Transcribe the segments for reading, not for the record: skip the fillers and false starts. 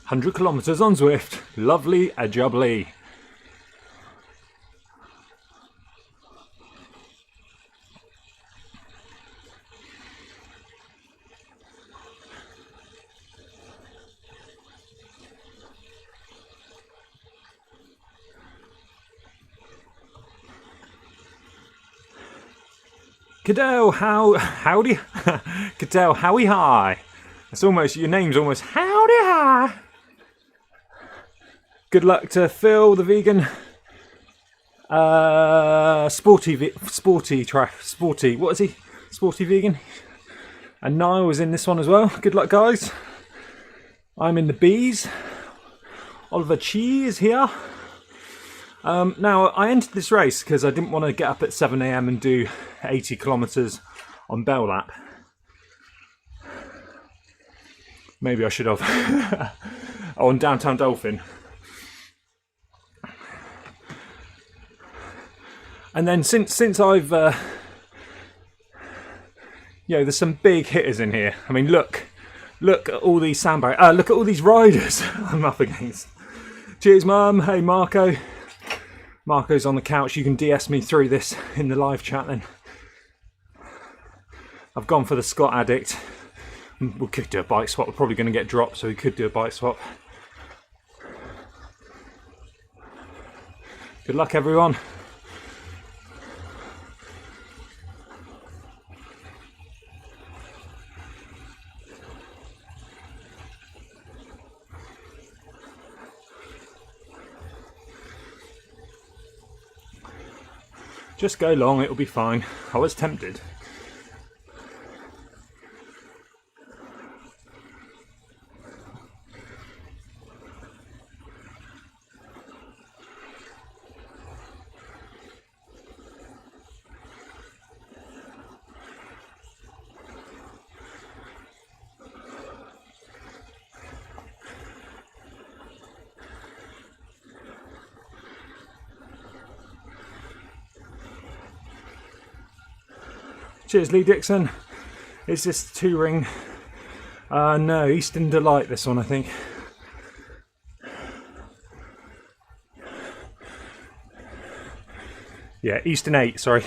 100 kilometres on Zwift. Lovely a jubbly. Cadell, howdy, Cadell, howie hi. It's almost, your name's almost howdy hi. Good luck to Phil, the vegan. Sporty, what is he? Sporty vegan. And Niall was in this one as well. Good luck, guys. I'm in the bees. Oliver Cheese here. Now, I entered this race because I didn't want to get up at 7 AM and do 80 kilometres on Bell Lap. Maybe I should have. On Downtown Dolphin. And then since I've... there's some big hitters in here. I mean, look at all these sandbags. Look at all these riders I'm up against. Cheers, Mum. Hey, Marco. Marco's on the couch. You can DS me through this in the live chat then. I've gone for the Scott Addict. We could do a bike swap. We're probably going to get dropped, so we could do a bike swap. Good luck, everyone. Just go long, it'll be fine. I was tempted. Cheers, Lee Dixon. Is this 2-ring? No, Eastern Delight, this one, I think. Yeah, Eastern 8, sorry.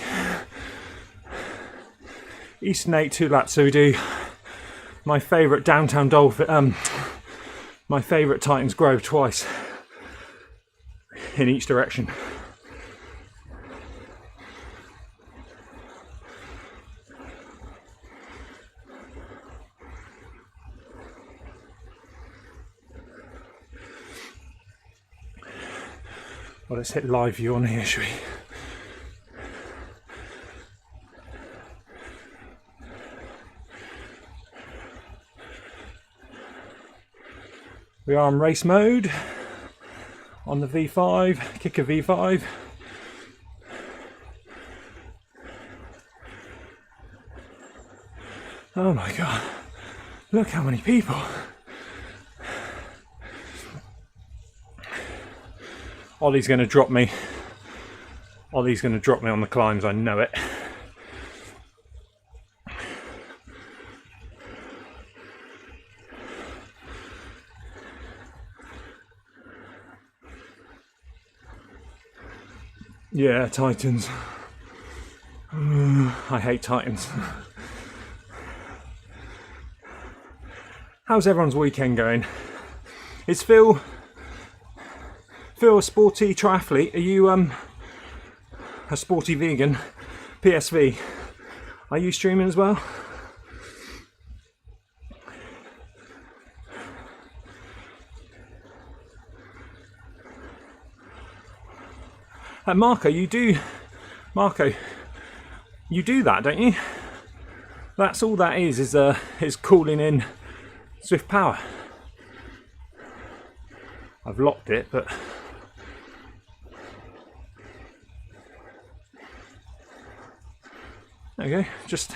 Eastern 8, 2 laps. So we do my favourite Downtown Dolphin, my favourite Titans Grove twice in each direction. Well, let's hit live view on here, shall we? We are in race mode on the V5, Kicker V5. Oh my god, look how many people. Ollie's going to drop me. Ollie's going to drop me on the climbs, I know it. Yeah, Titans. I hate Titans. How's everyone's weekend going? Is Phil a sporty triathlete? Are you a sporty vegan? PSV. Are you streaming as well? Marco, you do that, don't you? That's all that is calling in Zwift power. I've locked it, but there you go, just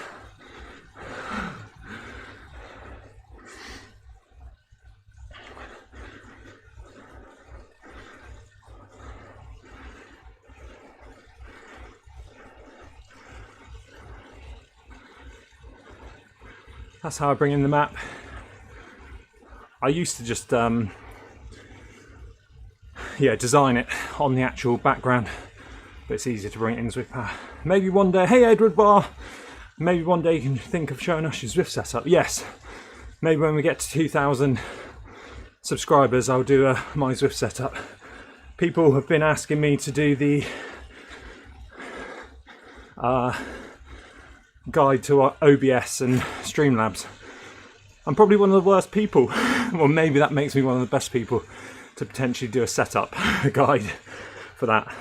that's how I bring in the map. I used to just yeah, design it on the actual background, but it's easier to bring it in Zwift. Maybe one day, hey Edward Barr, maybe one day you can think of showing us your Zwift setup. Yes, maybe when we get to 2,000 subscribers, I'll do my Zwift setup. People have been asking me to do the guide to OBS and Streamlabs. I'm probably one of the worst people, well maybe that makes me one of the best people to potentially do a setup guide for that.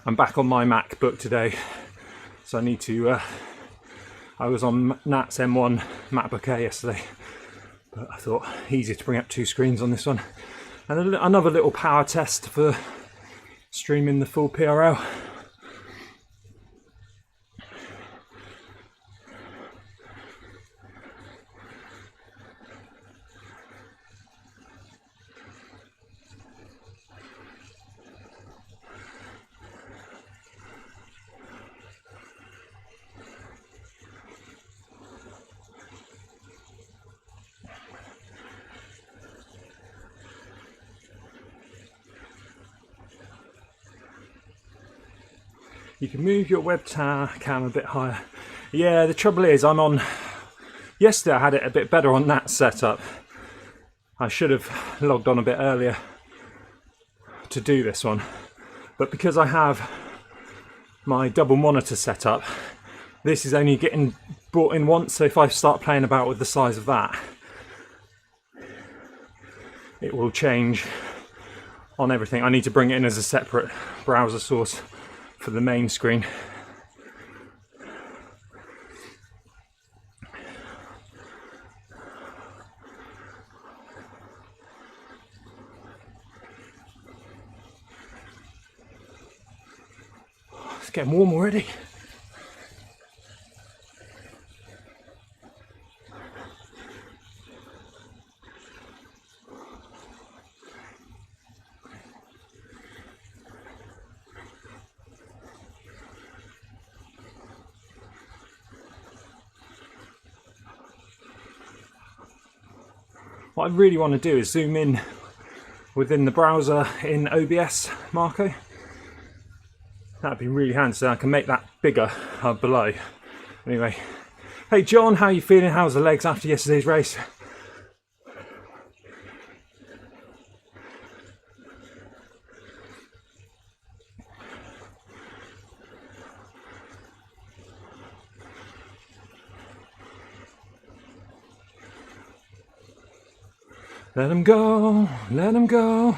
I'm back on my MacBook today, so I need to, I was on Nat's M1 MacBook Air yesterday, but I thought easier to bring up two screens on this one. And another little power test for streaming the full PRL. You can move your webcam a bit higher. Yeah, the trouble is I'm on... Yesterday I had it a bit better on that setup. I should have logged on a bit earlier to do this one. But because I have my double monitor setup, this is only getting brought in once, so if I start playing about with the size of that, it will change on everything. I need to bring it in as a separate browser source for the main screen. It's getting warm already. What I really want to do is zoom in within the browser in OBS, Marco. That'd be really handy, so I can make that bigger below. Anyway, hey John, how are you feeling? How's the legs after yesterday's race? Let him go, let him go.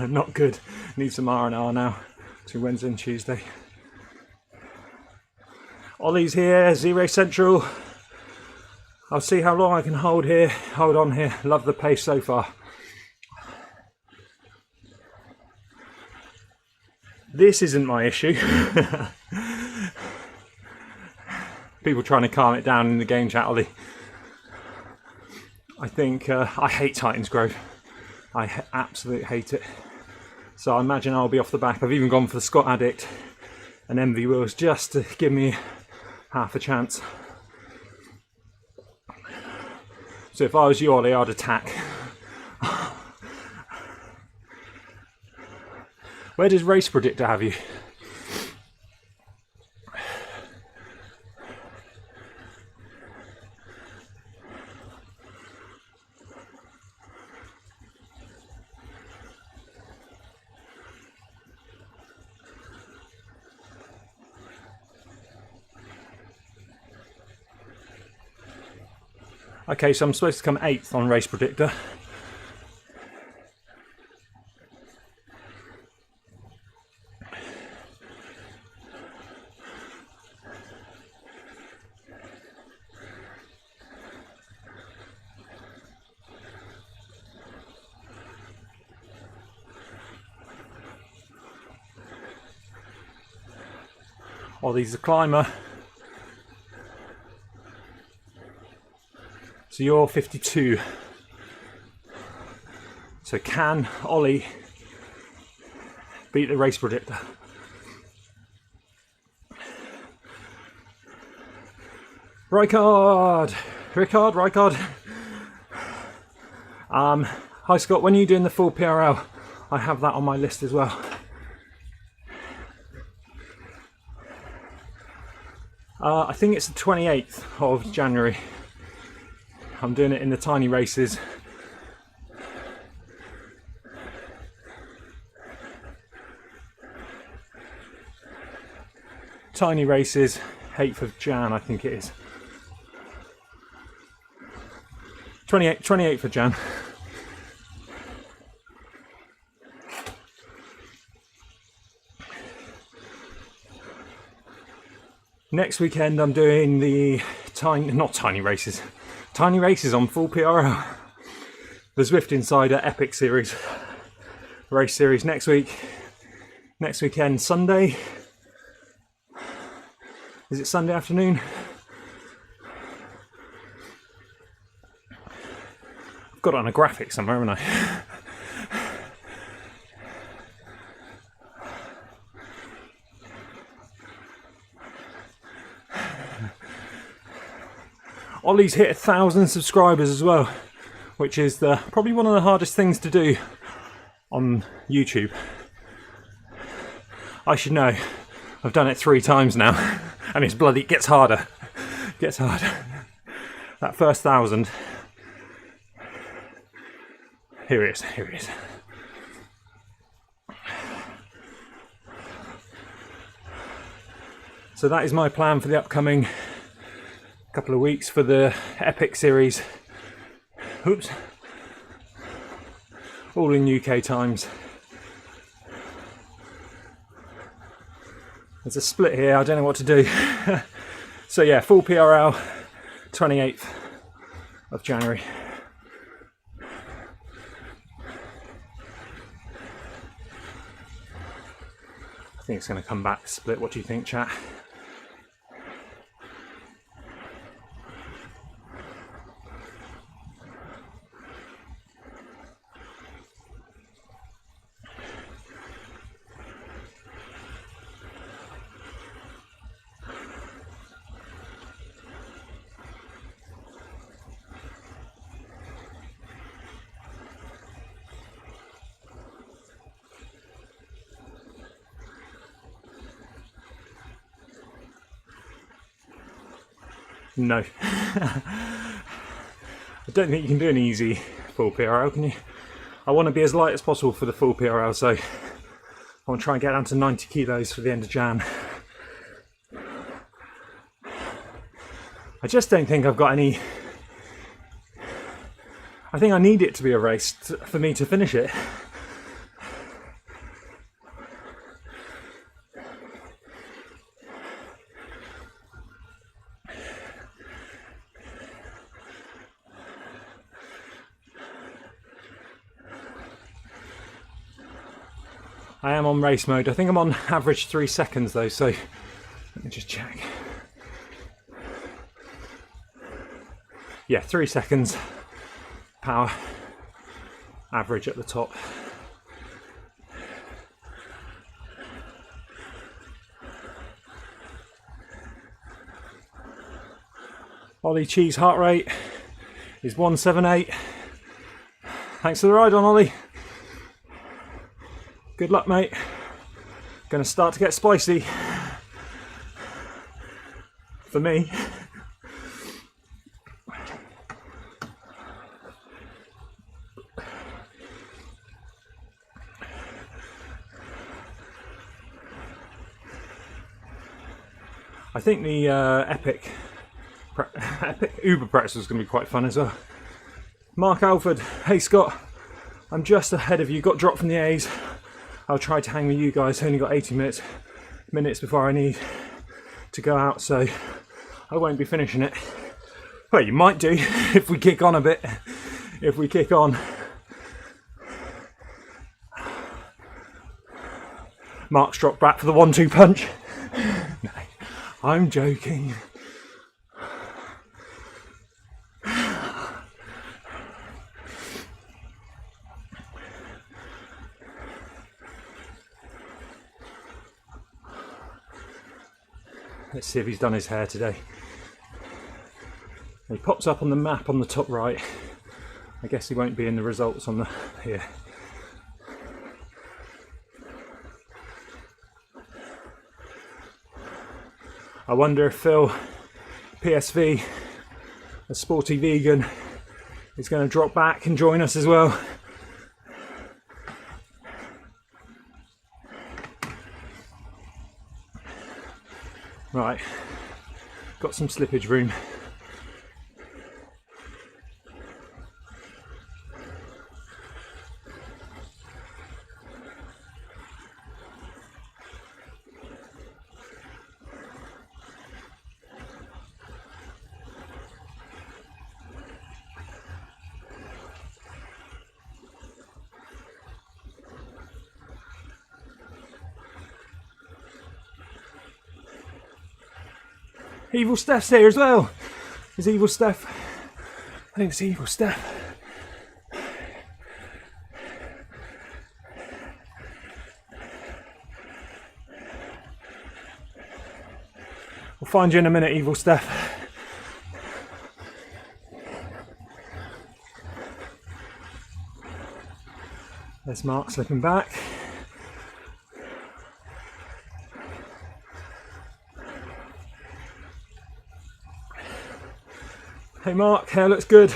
Not good. Need some R&R now to Wednesday and Tuesday. Ollie's here, Zero Central. I'll see how long I can hold on here. Love the pace so far. This isn't my issue. People trying to calm it down in the game chat, Ollie. I think I hate Titans Grove. I absolutely hate it. So I imagine I'll be off the back. I've even gone for the Scott Addict and Envy Wheels just to give me half a chance. So if I was you, Ollie, I'd attack. Where does Race Predictor have you? Okay, so I'm supposed to come 8th on Race Predictor. Ollie's a climber. So you're 52. So can Ollie beat the race predictor? Ricard! Hi Scott, when are you doing the full PRL? I have that on my list as well. I think it's the 28th of January. I'm doing it in the tiny races. Tiny races, 8th of Jan, I think it is. 28th of Jan. Next weekend I'm doing the tiny races on full PRL. The Zwift Insider Epic Series race series next weekend, Sunday. Is it Sunday afternoon? I've got it on a graphic somewhere, haven't I? Ollie's hit 1,000 subscribers as well, which is probably one of the hardest things to do on YouTube. I should know. I've done it 3 times now, and it gets harder. That first 1,000. Here it is. So that is my plan for the upcoming couple of weeks for the Epic series. Oops. All in UK times. There's a split here, I don't know what to do. So yeah, full PRL, 28th of January. I think it's going to come back split. What do you think, chat? No. I don't think you can do an easy full PRL, can you? I want to be as light as possible for the full PRL, so I want to try and get down to 90 kilos for the end of Jan. I just don't think I've got any... I think I need it to be a race for me to finish it. I am on race mode. I think I'm on average 3 seconds though, so let me just check. Yeah, 3 seconds power average at the top. Ollie Cheese heart rate is 178. Thanks for the ride on, Ollie. Good luck, mate. Gonna start to get spicy. For me. I think the Epic Uber pretzel is going to be quite fun as well. Mark Alford, hey Scott, I'm just ahead of you, got dropped from the A's. I'll try to hang with you guys, only got 80 minutes before I need to go out, so I won't be finishing it. Well, you might do if we kick on a bit, if we kick on. Mark's dropped back for the 1-2 punch. No. I'm joking. Let's see if he's done his hair today. He pops up on the map on the top right. I guess he won't be in the results on the here. I wonder if Phil, PSV, a sporty vegan, is going to drop back and join us as well. Right, got some slippage room. Evil Steph's here as well. Is Evil Steph? I think it's Evil Steph. We'll find you in a minute, Evil Steph. There's Mark slipping back. Hey Mark, hair looks good.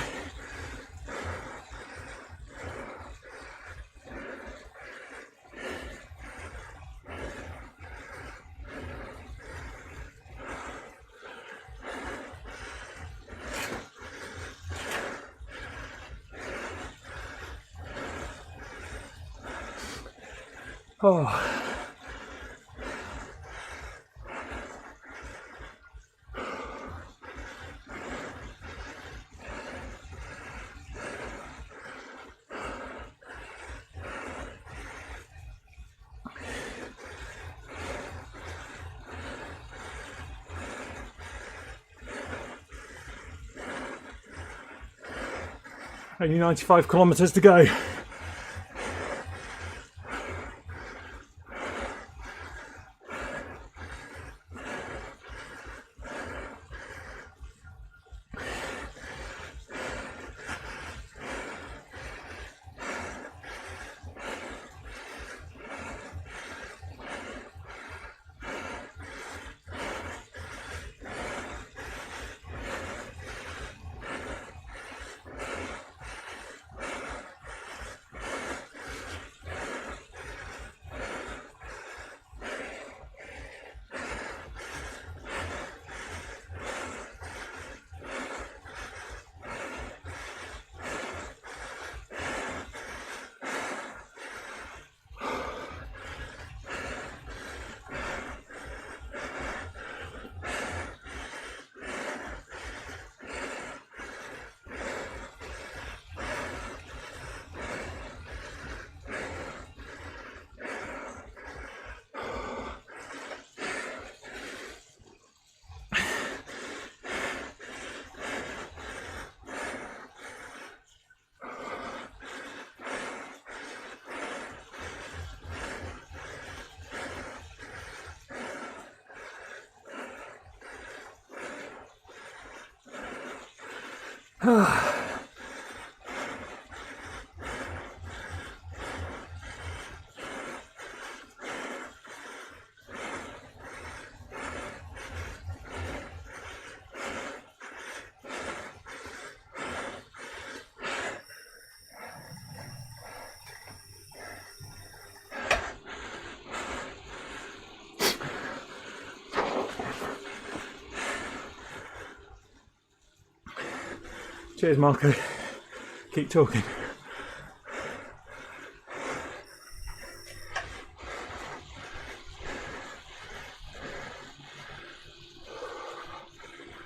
Oh. Only 95 kilometres to go. Cheers, Marco. Keep talking.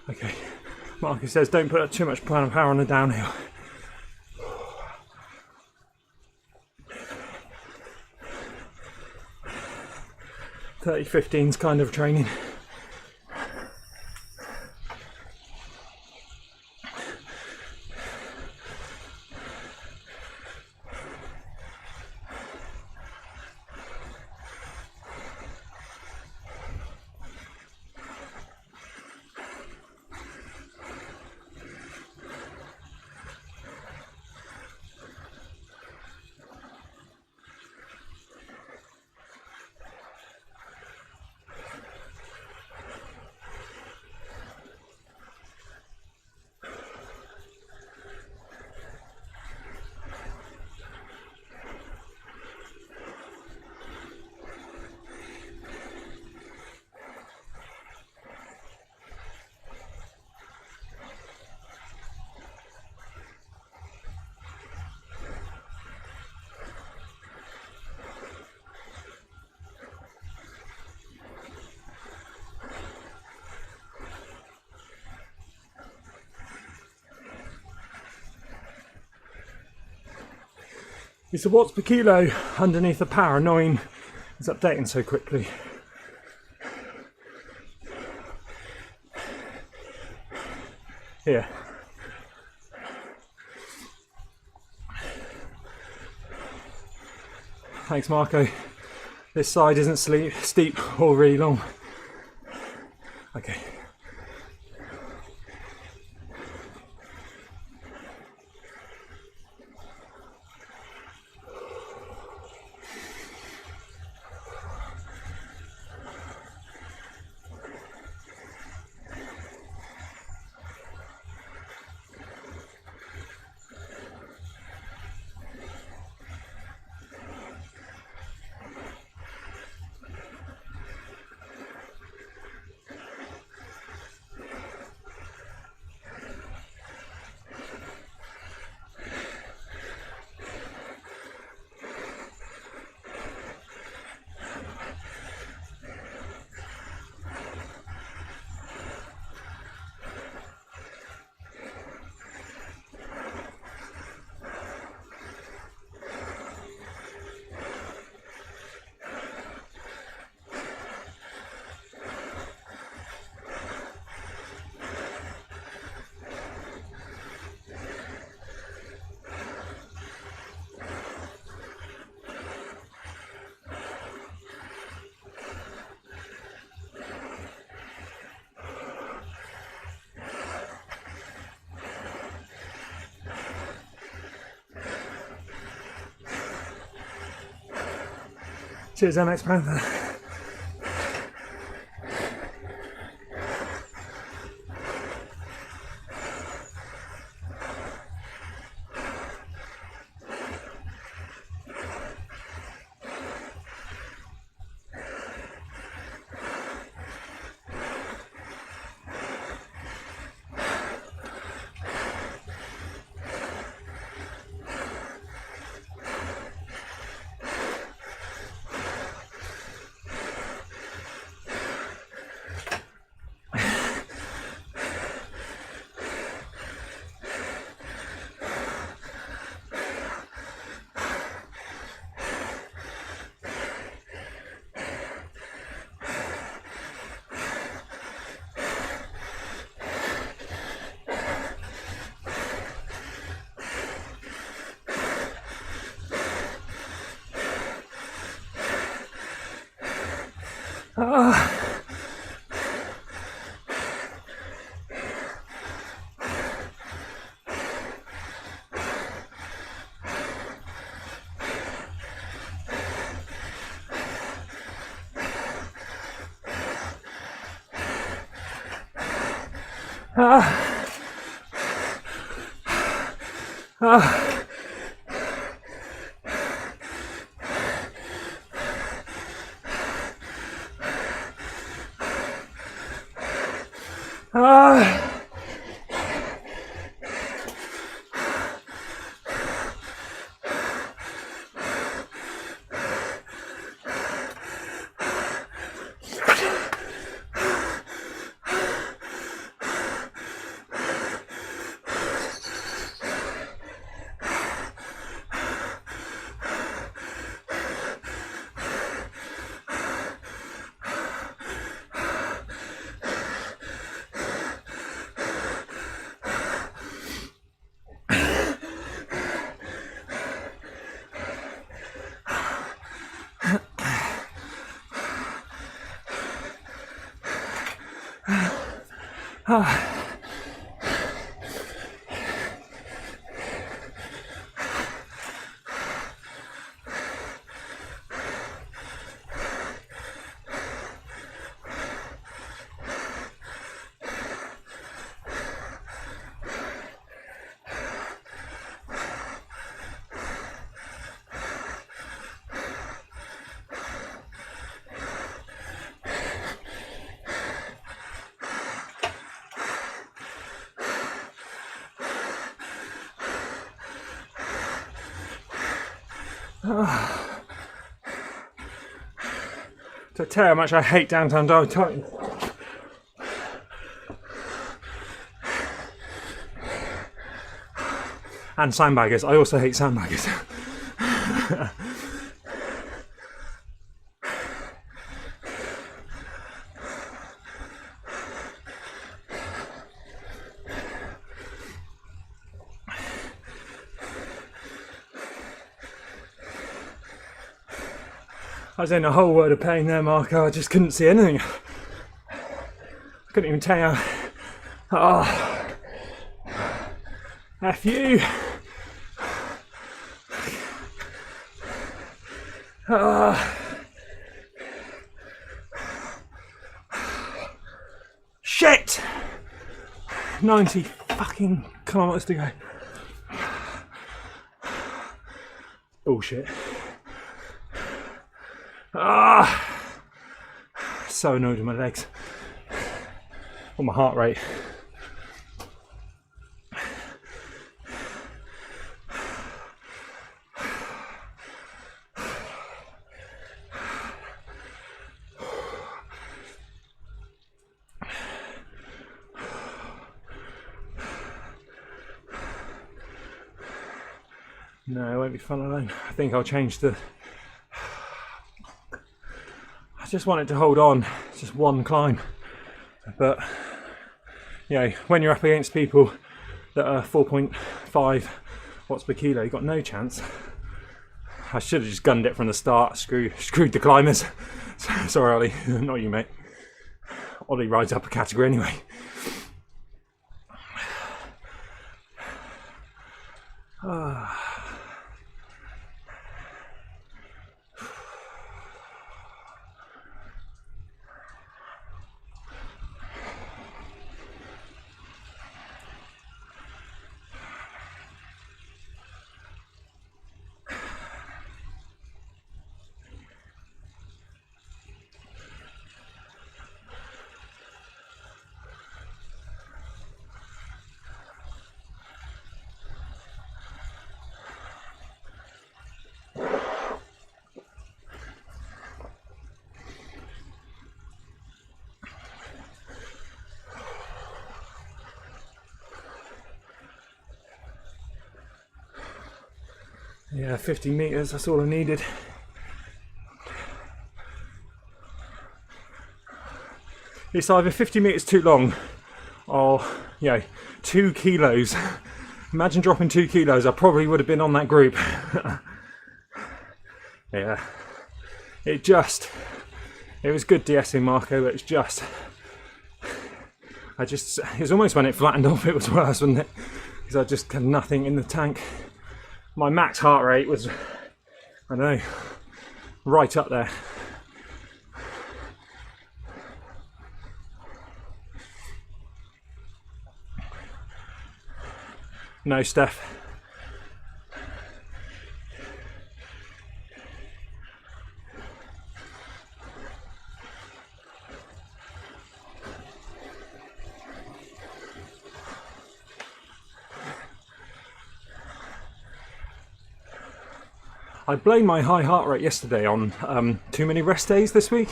Okay, Marco says don't put too much plan of power on the downhill. .30-15's kind of training. It's the watts per kilo underneath the power. Annoying it's updating so quickly. Here. Thanks, Marco. This side isn't steep or really long. Okay. Cheers, MX Panther. To tell you how much I hate downtown Titan. And sandbaggers. I also hate sandbaggers. I was in a whole world of pain there, Marco. I just couldn't see anything. I couldn't even tell. Oh, F you. Shit! 90 fucking kilometers to go. Bullshit. So annoyed with my legs. Or my heart rate. No, it won't be fun alone. I think I'll change the... I just want it to hold on, it's just one climb. But, you know, when you're up against people that are 4.5 watts per kilo, you've got no chance. I should have just gunned it from the start, screwed the climbers. Sorry, Ollie, not you, mate. Ollie rides up a category anyway. Yeah, 50 metres, that's all I needed. It's either 50 metres too long or, you know, 2 kilos. Imagine dropping 2 kilos, I probably would have been on that group. Yeah, it was good DSing, Marco, but it was almost when it flattened off, it was worse, wasn't it? Because I just had nothing in the tank. My max heart rate was, I don't know, right up there. No, Steph. I blamed my high heart rate yesterday on too many rest days this week.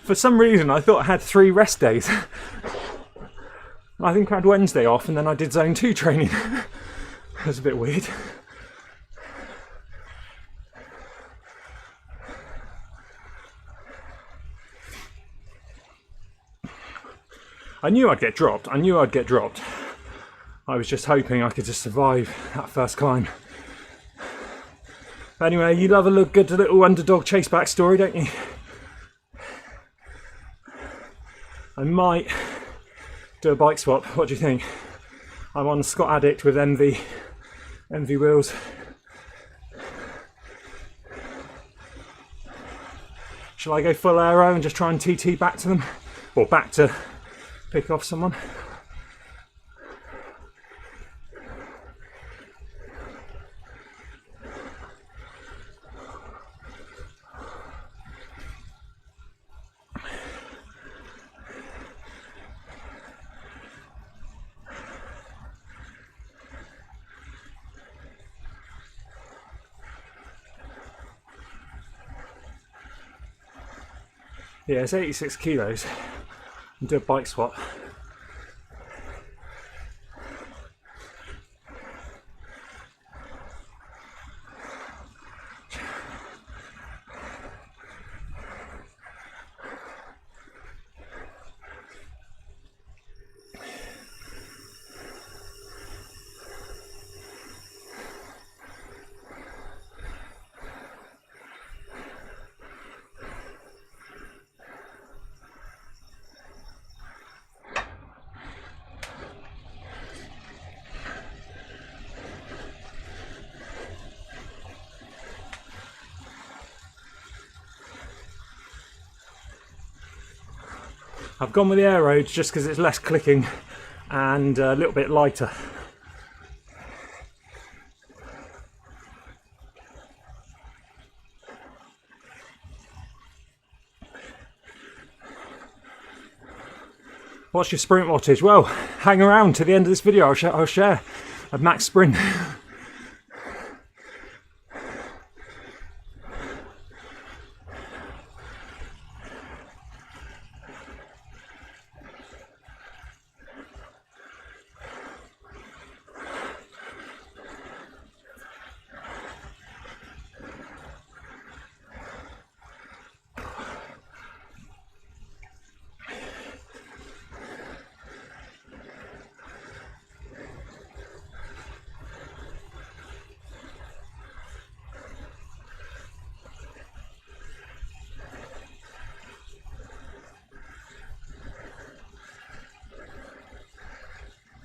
For some reason I thought I had 3 rest days. I think I had Wednesday off and then I did zone 2 training. That's a bit weird. I knew I'd get dropped. I was just hoping I could just survive that first climb. Anyway, you love a good little underdog chase back story, don't you? I might do a bike swap. What do you think? I'm on Scott Addict with MV wheels. Shall I go full aero and just try and TT back to them? Or back to pick off someone? Yeah, it's 86 kilos. And do a bike swap. I've gone with the air roads just because it's less clicking and a little bit lighter. What's your sprint wattage? Well, hang around to the end of this video. I'll share a max sprint.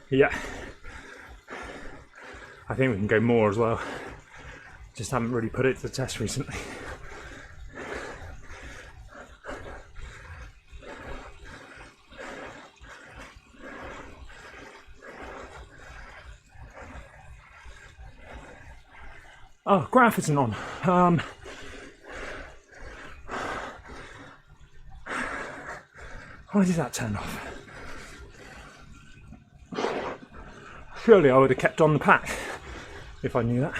Yeah, I think we can go more as well. Just haven't really put it to the test recently. Oh, graph isn't on. Why did that turn off? Surely I would have kept on the pack if I knew that.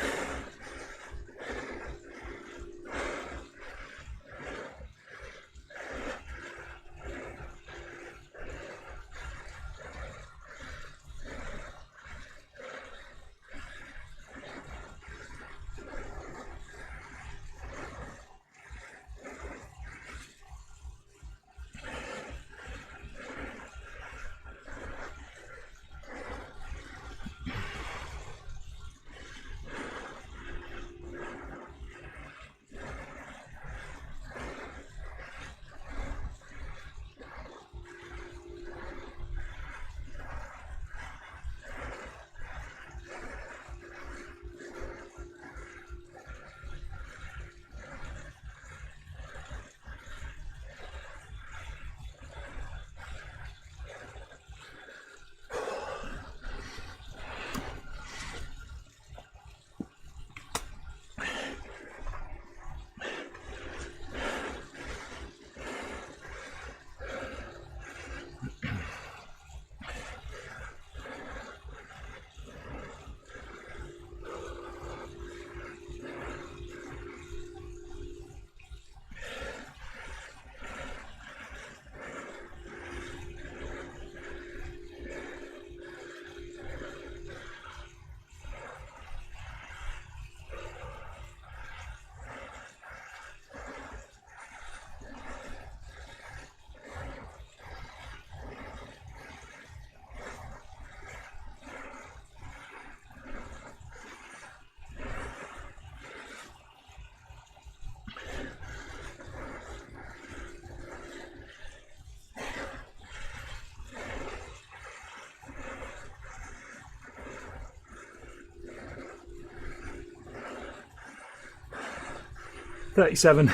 $37,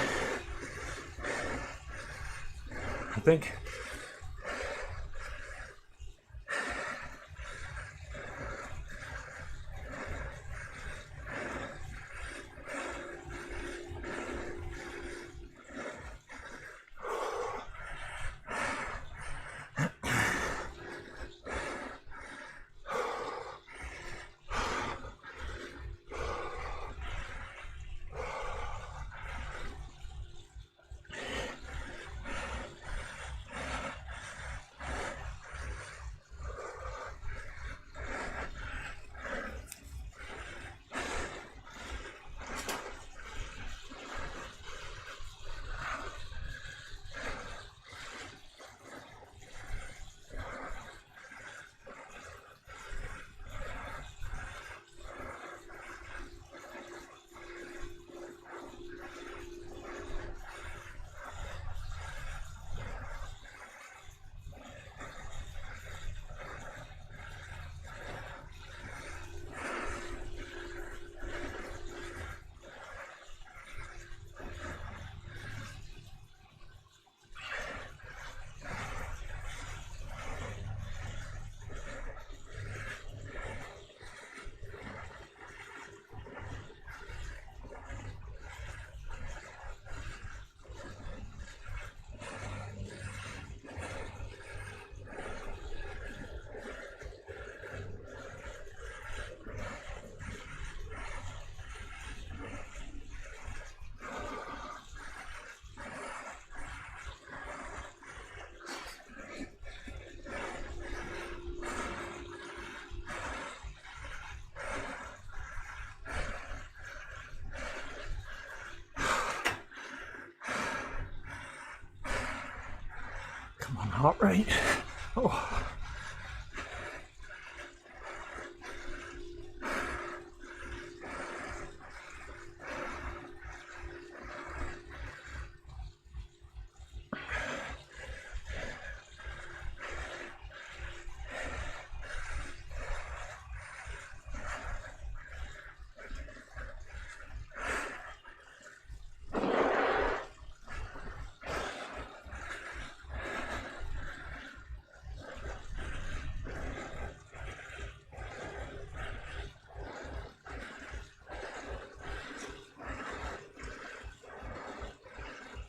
I think. heart rate. Oh.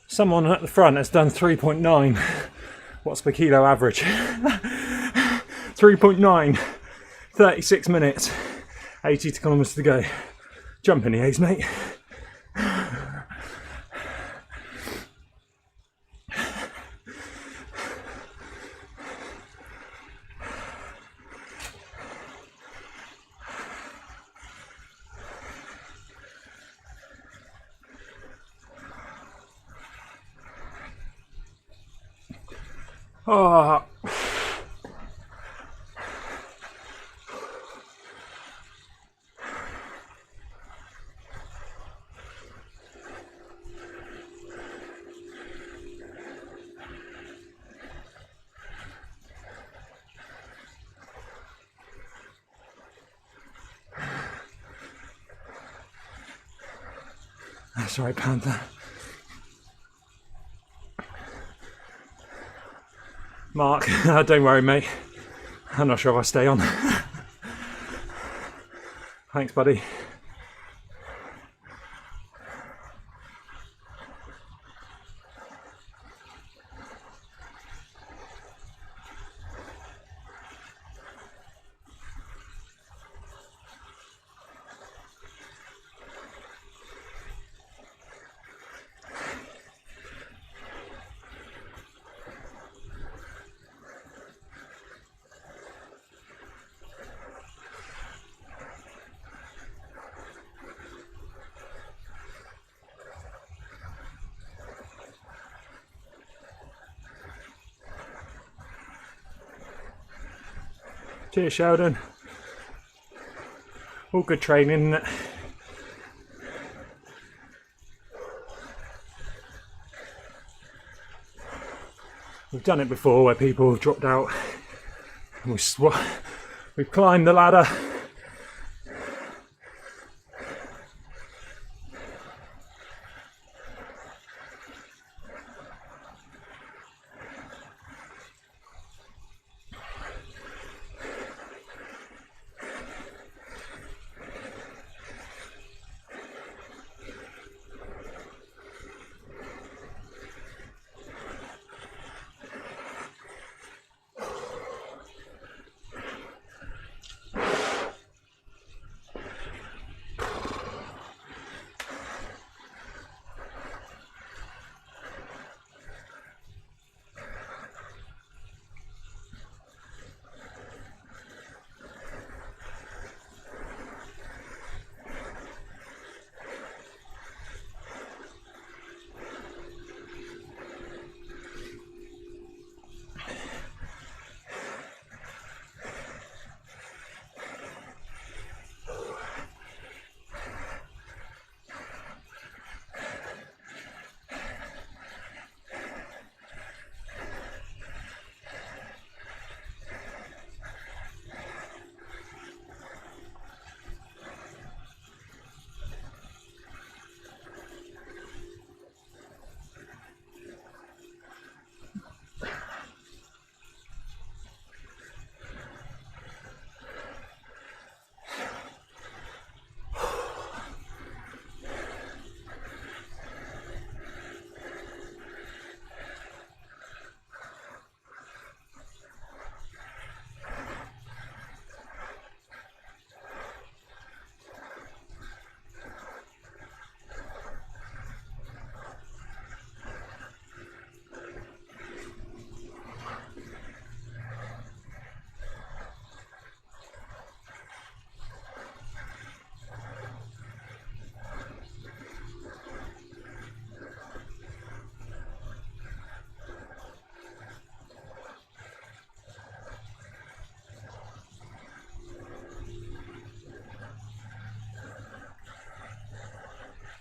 Someone at the front has done 3.9 watts per kilo average. 3.9, 36 minutes, 80 kilometers to go. Jump in the A's, mate. Oh. That's right, Panther. Mark, don't worry, mate. I'm not sure if I'll stay on. Thanks, buddy. Cheers, Sheldon. All good training, isn't it? We've done it before where people have dropped out and we've climbed the ladder.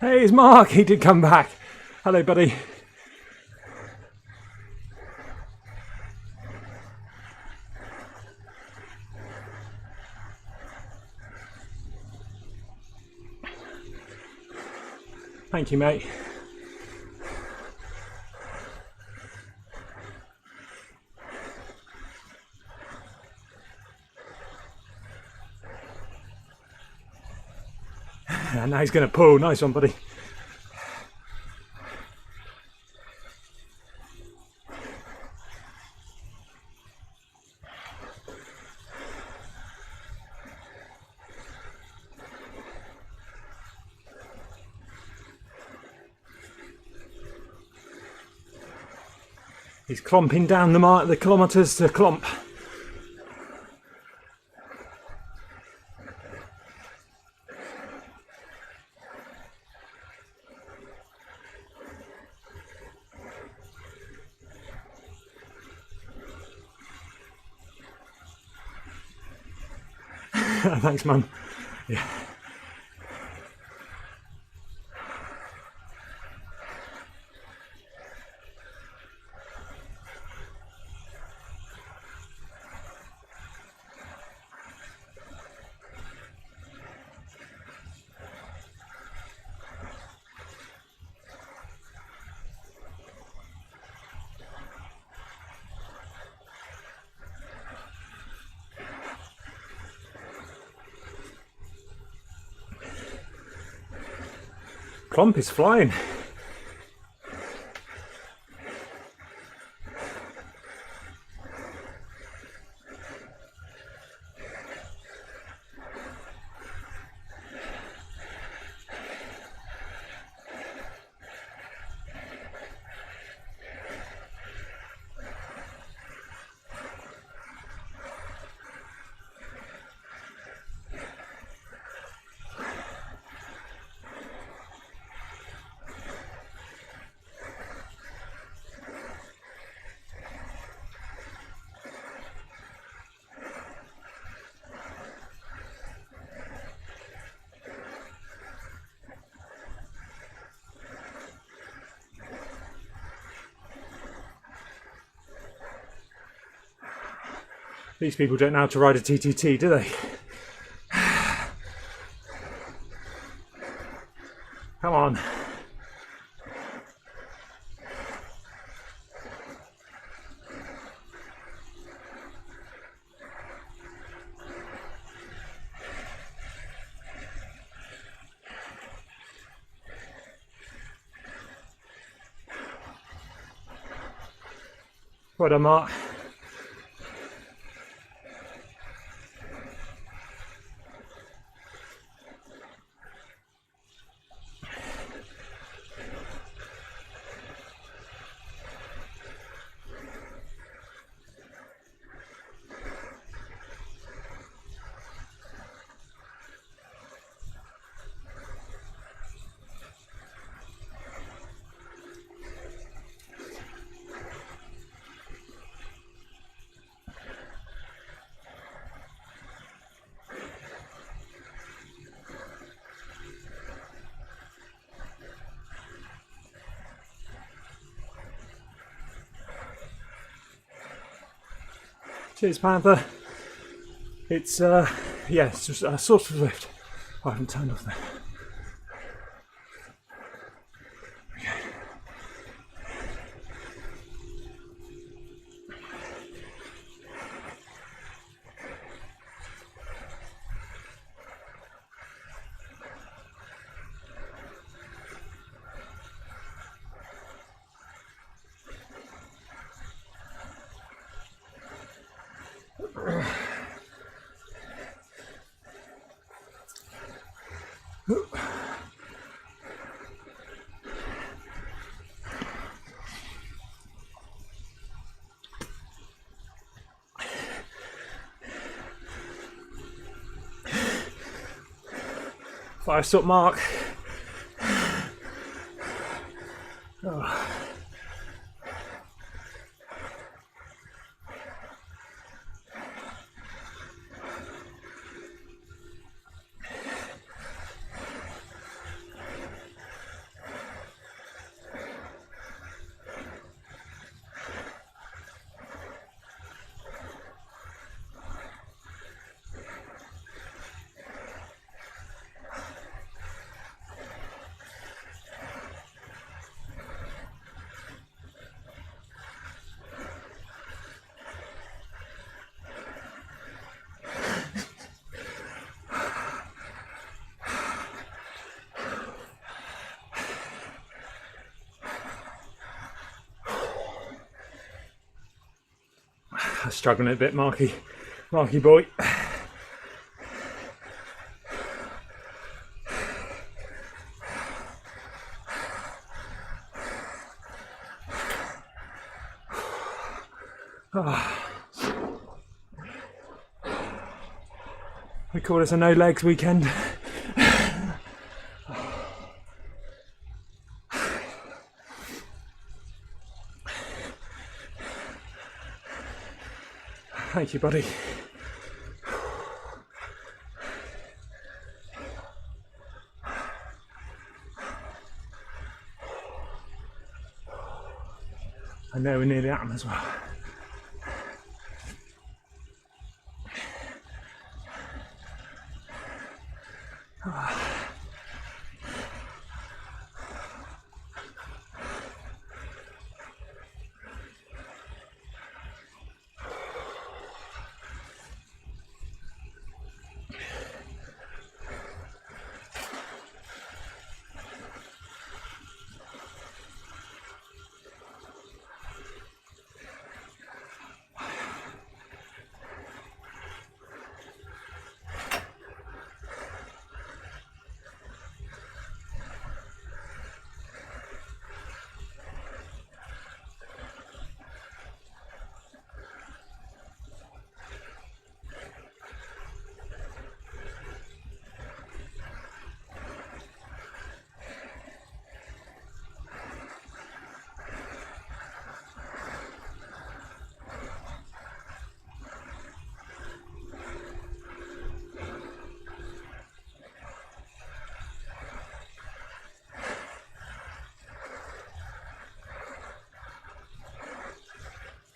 Hey, it's Mark. He did come back. Hello, buddy. Thank you, mate. And now he's going to pull. Nice one, buddy. He's clomping down the kilometres to clomp. Thanks, man. Yeah. Clomp is flying. These people don't know how to ride a TTT, do they? Come on. Well done, Mark. Cheers, Panther. It's yeah, it's just a sort of Zwift. I haven't turned off there. Five stop mark. Oh. I'm struggling a bit, Marky boy. We call this a no legs weekend. Thank you, buddy. I know we're nearly at them as well.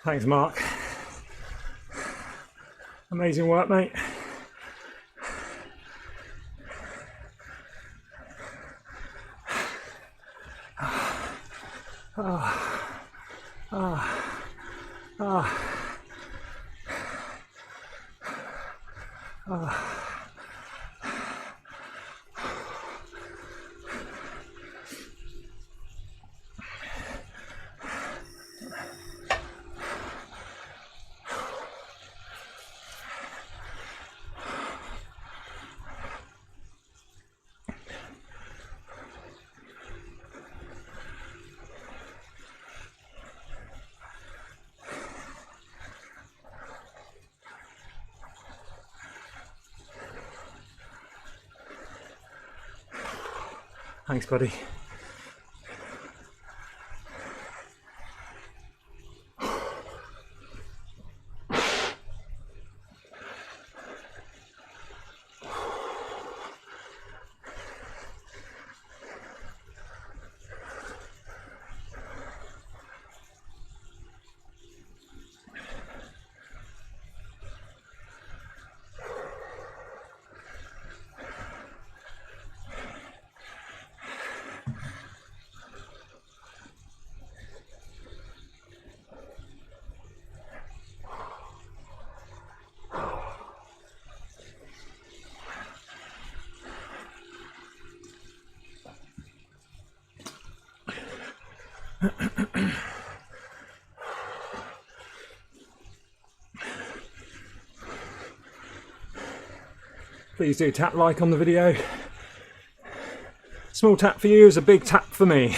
Thanks, Mark. Amazing work, mate. Thanks, buddy. Please do tap like on the video. Small tap for you is a big tap for me.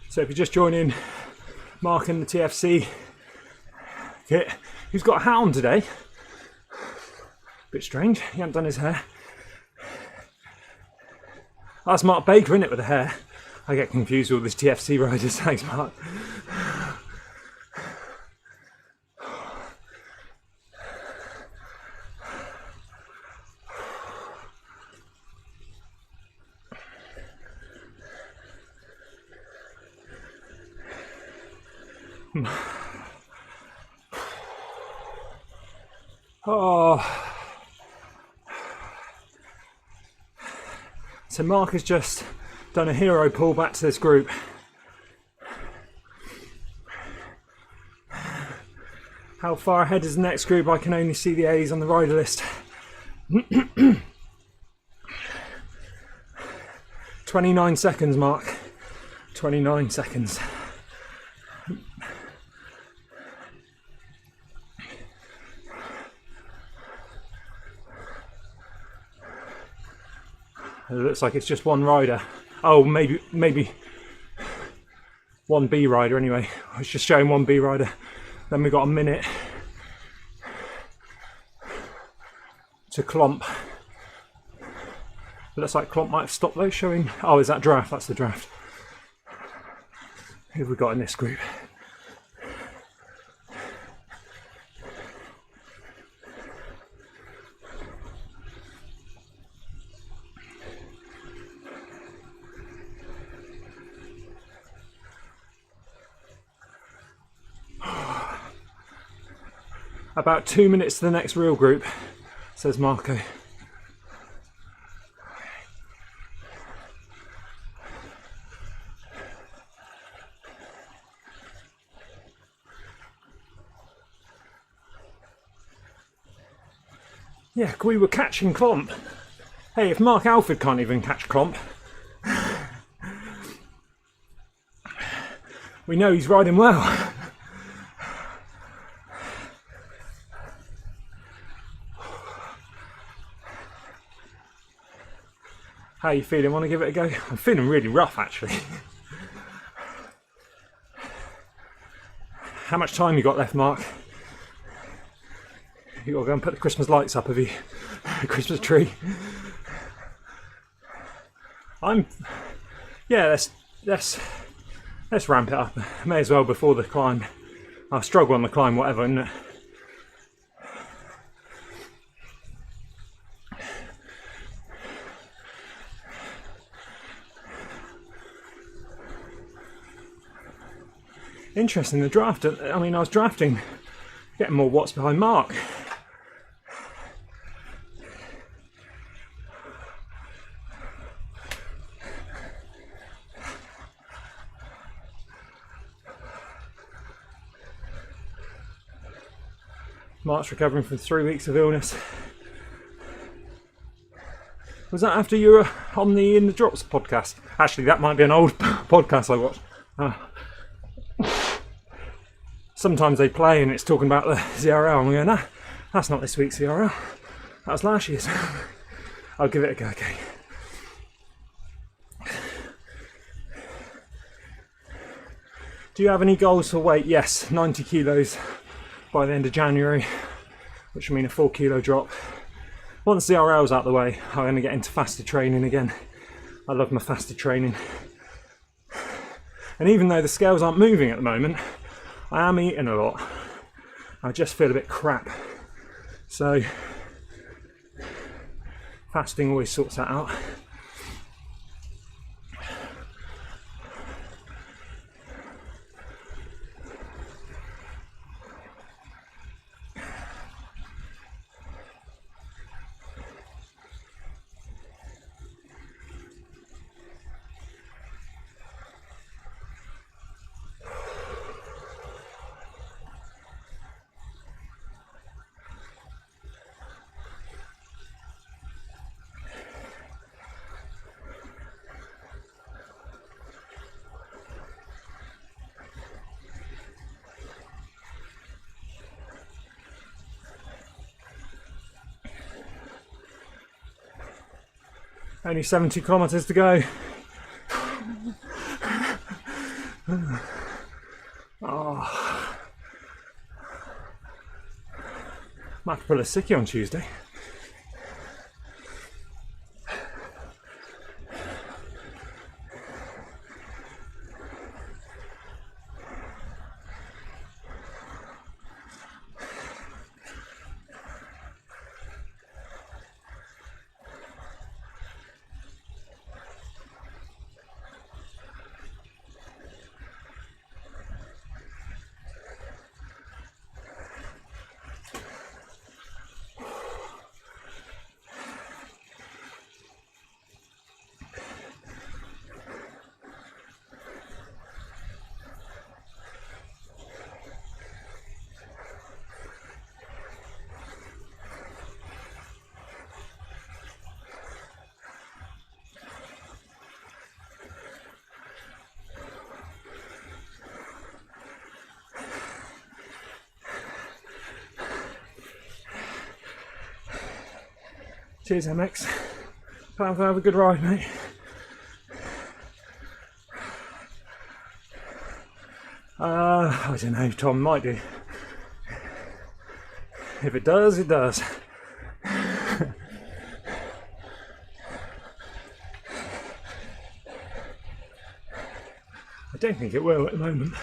So if you're just joining, Mark in the TFC kit, who's got a hat on today. Bit strange, he hasn't done his hair. That's Mark Baker, isn't it, with the hair? I get confused with all these TFC riders. Thanks, Mark. Oh. So Mark has just done a hero pull back to this group. How far ahead is the next group? I can only see the A's on the rider list. 29 seconds, Mark. 29 seconds. It looks like it's just one rider. Oh, maybe one B rider anyway. It's just showing one B rider. Then we've got a minute to Klomp. It looks like Klomp might have stopped though, showing. Oh, is that draft? That's the draft. Who have we got in this group? About 2 minutes to the next real group, says Marco. Yeah, we were catching Klomp. Hey, if Mark Alford can't even catch Klomp, we know he's riding well. How are you feeling? Want to give it a go? I'm feeling really rough actually. How much time you got left, Mark? You gotta go and put the Christmas lights up, have you? The Christmas tree. Yeah, let's ramp it up. May as well before the climb. I'll struggle on the climb, whatever, isn't it? Interesting, the draft. I mean, I was drafting, getting more watts behind Mark. Mark's recovering from 3 weeks of illness. Was that after you were on the In the Drops podcast? Actually, that might be an old podcast I watched. Sometimes they play and it's talking about the ZRL. I'm going, nah, that's not this week's ZRL. That was last year's. I'll give it a go, okay. Do you have any goals for weight? Yes, 90 kilos by the end of January, which will mean a 4 kilo drop. Once the ZRL's out of the way, I'm going to get into fasted training again. I love my fasted training. And even though the scales aren't moving at the moment, I am eating a lot. I just feel a bit crap. So, fasting always sorts that out. Only 70 kilometres to go. Oh. Might have to pull a sickie on Tuesday. Cheers, MX. Plan to have a good ride, mate. I don't know, Tom might do. If it does, it does. I don't think it will at the moment.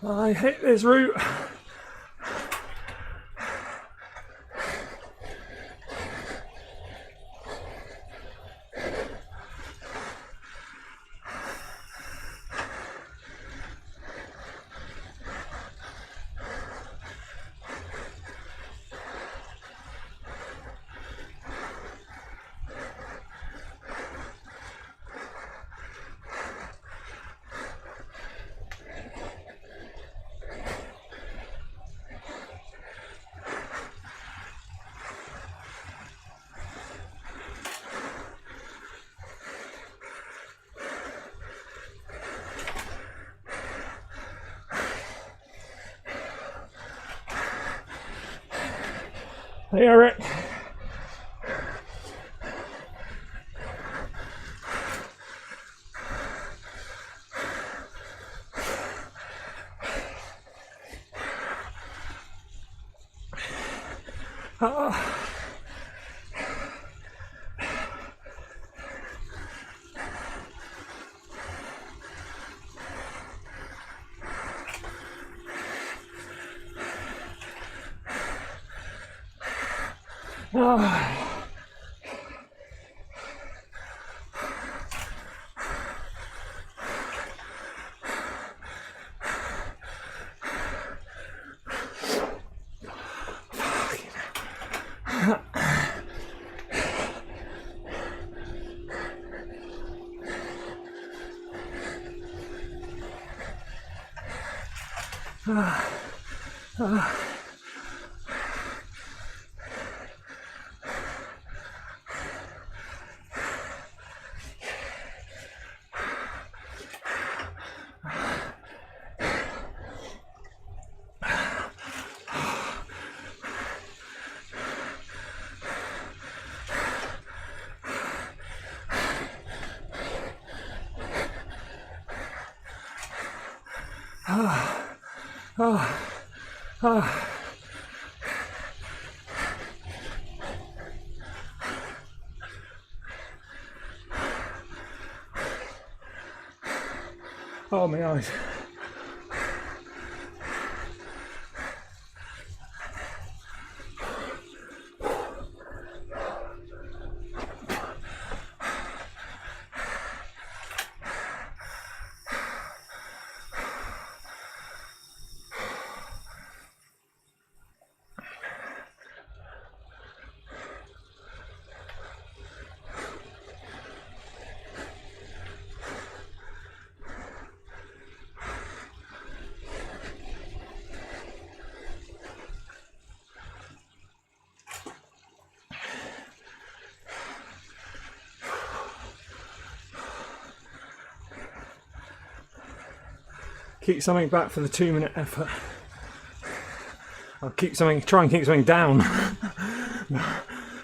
I hate this route. Hey Eric. Oh, my eyes. Keep something back for the 2-minute effort. I'll try and keep something down.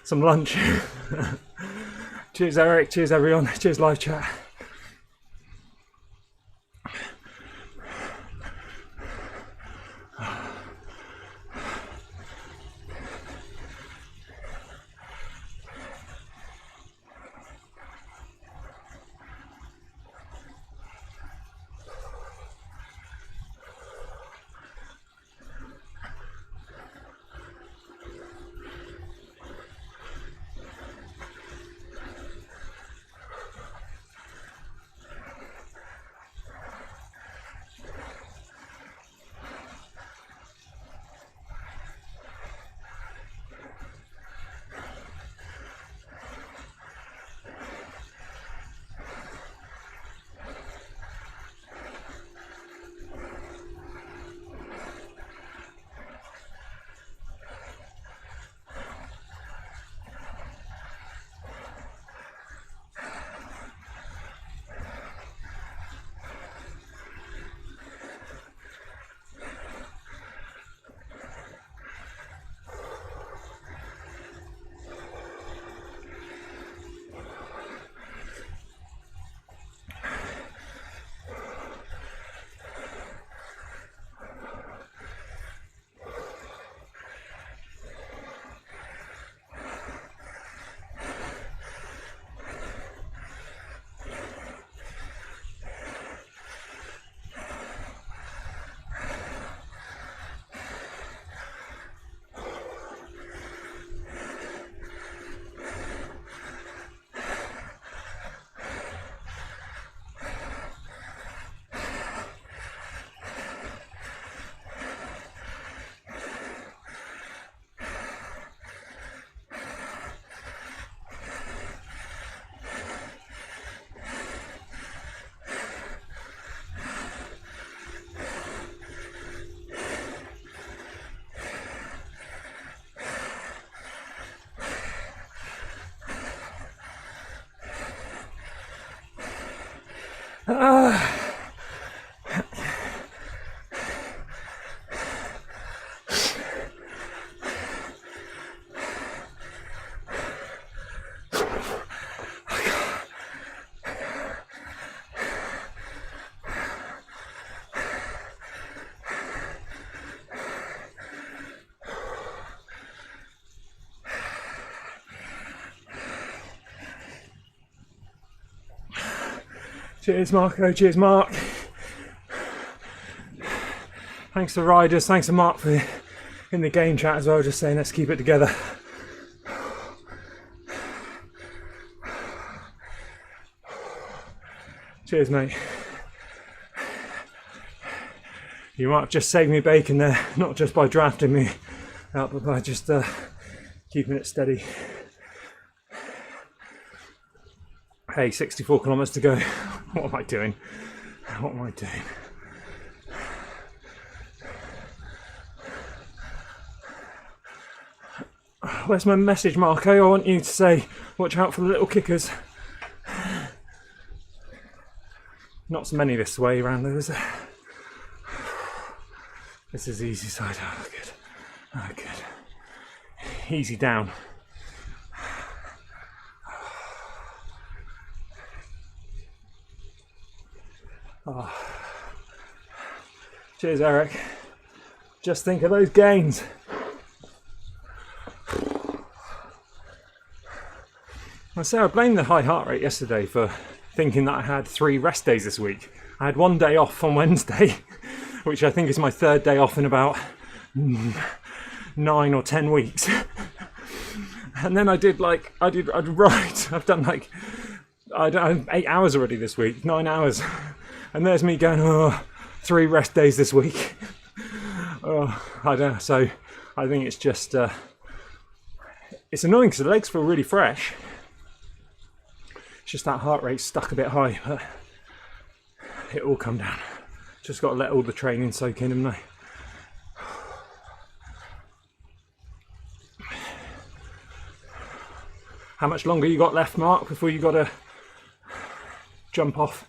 some lunch. Cheers Eric, cheers everyone, cheers live chat. Cheers Marco, cheers Mark. Thanks to riders, thanks to Mark for in the game chat as well, just saying let's keep it together. Cheers mate. You might have just saved me bacon there, not just by drafting me out, but by just keeping it steady. Hey, 64 kilometers to go. What am I doing? What am I doing? Where's my message, Marco? I want you to say, watch out for the little kickers. Not so many this way around though, is there? This is the easy side. Oh, good. Oh, good. Easy down. Oh. Cheers, Eric. Just think of those gains. I blamed the high heart rate yesterday for thinking that I had 3 rest days this week. I had 1 day off on Wednesday, which I think is my 3rd day off in about 9 or 10 weeks. And then I've done like, I don't know, 8 hours already this week, 9 hours. And there's me going, 3 rest days this week. I don't know, so I think it's just, it's annoying because the legs feel really fresh. It's just that heart rate's stuck a bit high, but it'll all come down. Just got to let all the training soak in, haven't I? How much longer you got left, Mark, before you got to jump off?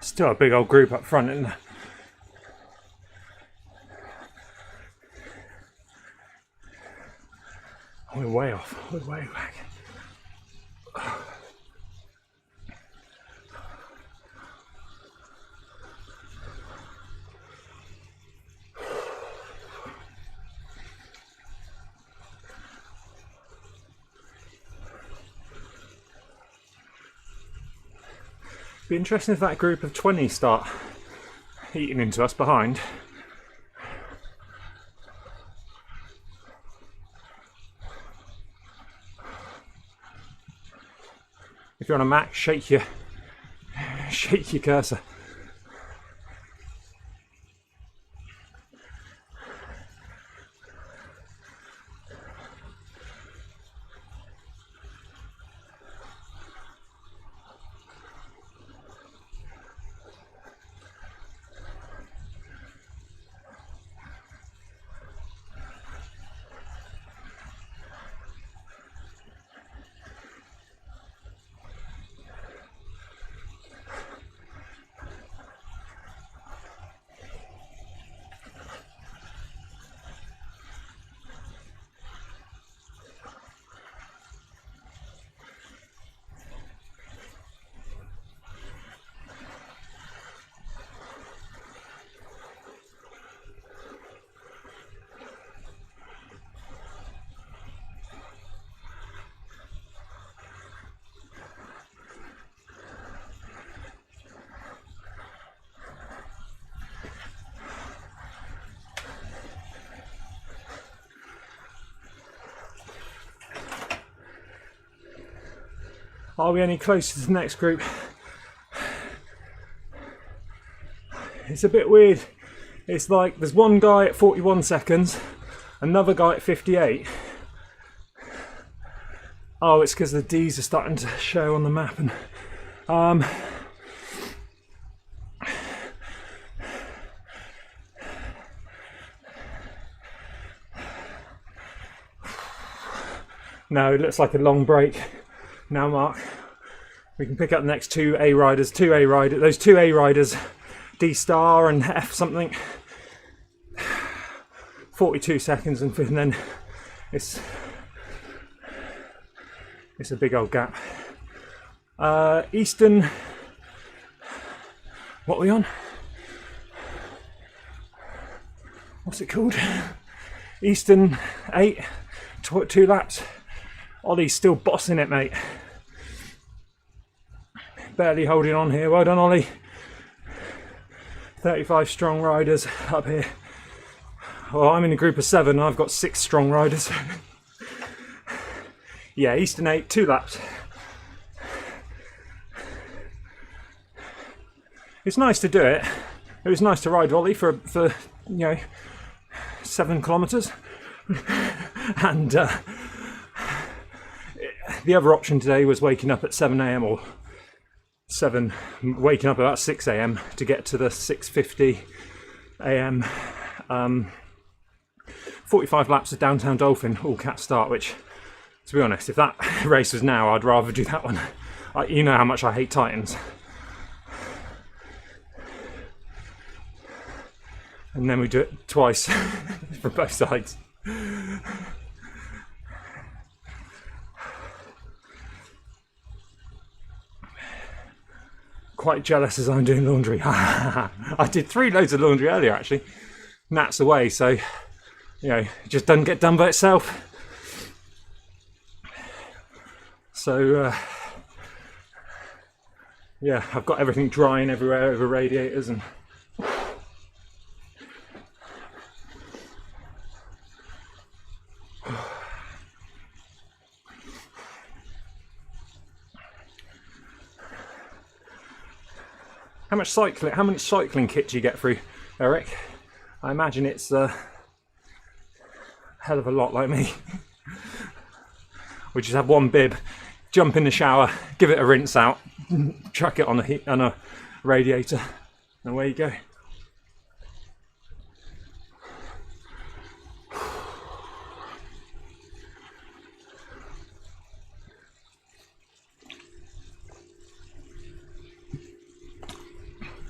Still a big old group up front, isn't there? We're way off. We're way back. Be interesting if that group of 20 start eating into us behind. If you're on a Mac, shake your cursor. Are we any closer to the next group? It's a bit weird. It's like there's one guy at 41 seconds, another guy at 58. Oh, it's because the D's are starting to show on the map. And no, it looks like a long break. Now, Mark, we can pick up the next two A riders. Those two A riders, D star and F something. 42 seconds, and then it's a big old gap. Eastern, what are we on? What's it called? Eastern 8, 2 laps. Ollie's still bossing it, mate. Barely holding on here. Well done, Ollie. 35 strong riders up here. Well, I'm in a group of 7. I've got 6 strong riders. Yeah, Eastern 8, 2 laps. It's nice to do it. It was nice to ride Ollie for 7 kilometres. And the other option today was waking up at 7 a.m. or waking up about 6 a.m. to get to the 6:50 a.m. 45 laps of downtown Dolphin, all cat start, which, to be honest, if that race was now, I'd rather do that one. You know how much I hate Titans. And then we do it twice from both sides. Quite jealous as I'm doing laundry. I did 3 loads of laundry earlier, actually. Nat's away, so it just doesn't get done by itself. So yeah, I've got everything drying everywhere over radiators and How much cycling kit do you get through, Eric? I imagine it's a hell of a lot, like me. We just have one bib, jump in the shower, give it a rinse out, chuck it on a radiator, and away you go.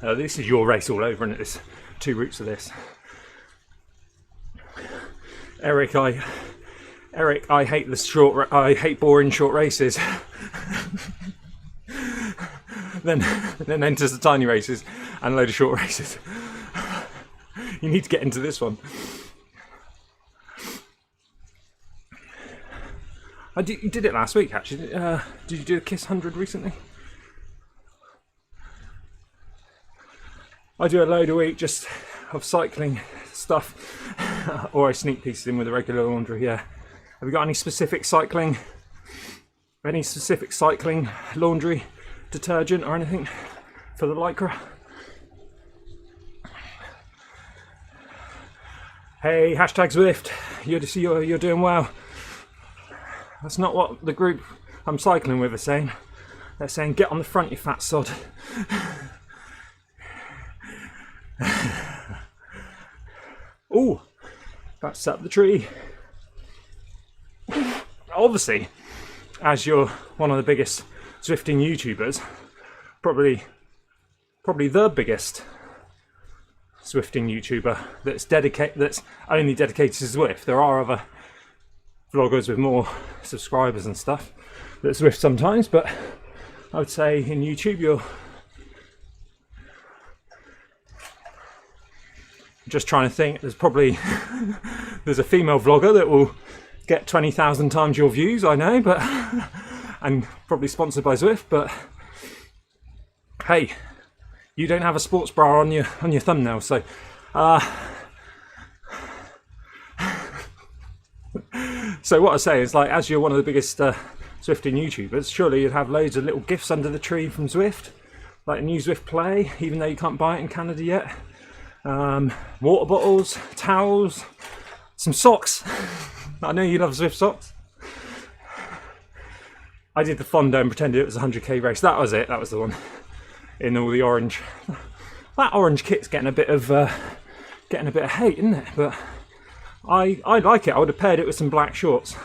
This is your race all over, and it's 2 routes of this. Eric, I hate I hate boring short races. then enters the tiny races and a load of short races. You need to get into this one. You did it last week, actually. Did you do a Kiss 100 recently? I do a load a week just of cycling stuff, or I sneak pieces in with a regular laundry. Yeah. Have you got any specific cycling laundry detergent or anything for the Lycra? Hey, hashtag Zwift. You're doing well. That's not what the group I'm cycling with are saying. They're saying, get on the front, you fat sod. Ooh, that's up the tree. Obviously, as you're one of the biggest Zwifting YouTubers, probably the biggest Zwifting YouTuber that's only dedicated to Zwift. There are other vloggers with more subscribers and stuff that Zwift sometimes, but I would say in YouTube you're just trying to think. There's a female vlogger that will get 20,000 times your views, I know, but and probably sponsored by Zwift, but hey, you don't have a sports bra on your thumbnail, so so what I say is, like, as you're one of the biggest Zwifting YouTubers, surely you'd have loads of little gifts under the tree from Zwift, like a new Zwift Play, even though you can't buy it in Canada yet. Water bottles, towels, some socks. I know you love Zwift socks. I did the Fondo and pretended it was a 100k race. That was it. That was the one in all the orange. That orange kit's getting a bit of hate, isn't it? But I like it. I would have paired it with some black shorts.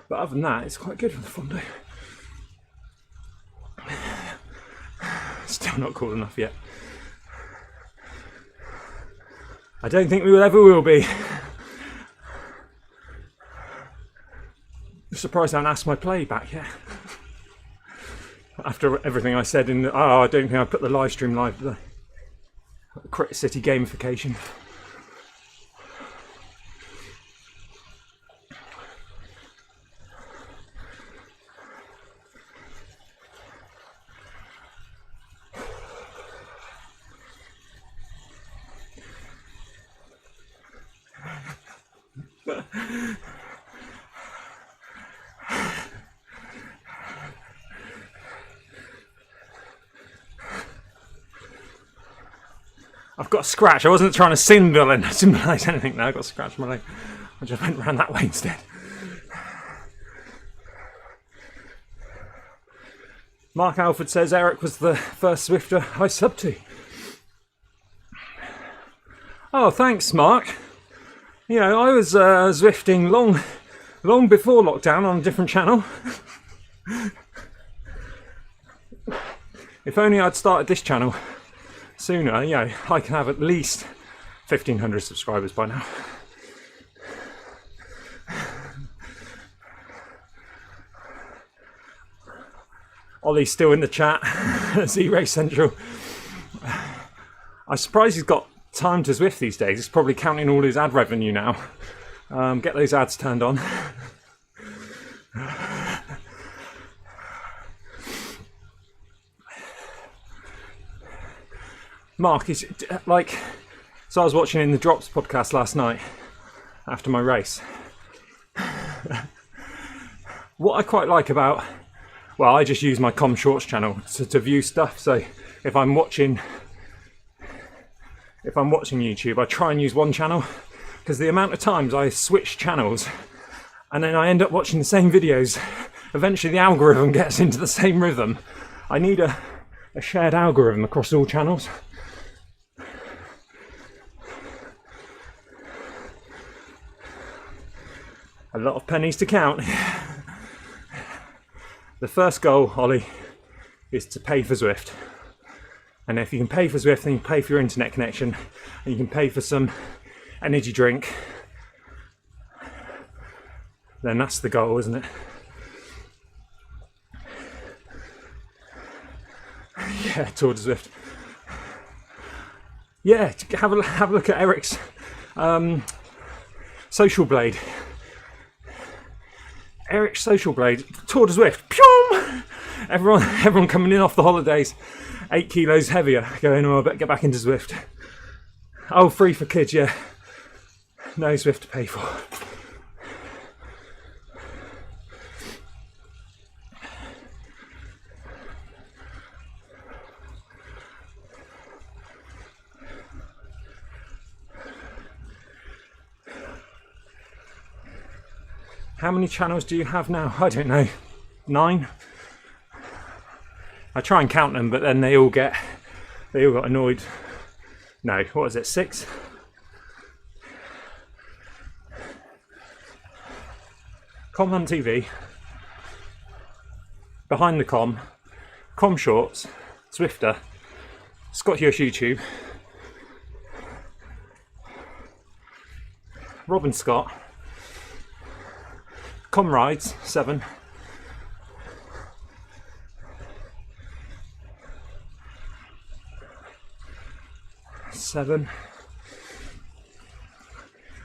But other than that, it's quite good for the Fondo. Still not cool enough yet. I don't think we ever will be. I'm surprised I haven't asked my play back yet. After everything I said I don't think I put the live stream live today. Crit City gamification. I've got a scratch. I wasn't trying to symbolise anything there. I got a scratch on my leg. I just went around that way instead. Mark Alford says Eric was the first Zwifter I subbed to. Oh, thanks, Mark. You know, I was Zwifting long before lockdown on a different channel. If only I'd started this channel sooner, you know, I can have at least 1,500 subscribers by now. Ollie's still in the chat. Z-Race Central. I'm surprised he's got time to Zwift these days. He's probably counting all his ad revenue now. Get those ads turned on. Mark, is it, like, so I was watching in the Drops podcast last night after my race. What I quite like about, well, I just use my Com Shorts channel to view stuff. So if I'm watching YouTube, I try and use one channel, because the amount of times I switch channels and then I end up watching the same videos, eventually the algorithm gets into the same rhythm. I need a shared algorithm across all channels. A lot of pennies to count. The first goal, Ollie, is to pay for Zwift. And if you can pay for Zwift, then you can pay for your internet connection, and you can pay for some energy drink, then that's the goal, isn't it? Yeah, Tour de Zwift. Yeah, have a look at Eric's Social Blade. Eric's Social Blade, Tour de Zwift. Pew! Everyone coming in off the holidays, 8 kilos heavier, going, oh, I better get back into Zwift. Oh, free for kids, yeah. No Zwift to pay for. How many channels do you have now? I don't know. 9? I try and count them, but then they all got annoyed. No, what is it? 6? Com Hunt TV, Behind the Com Shorts, Zwifter, Scott Hughes YouTube, Robin Scott, Com Rides 7,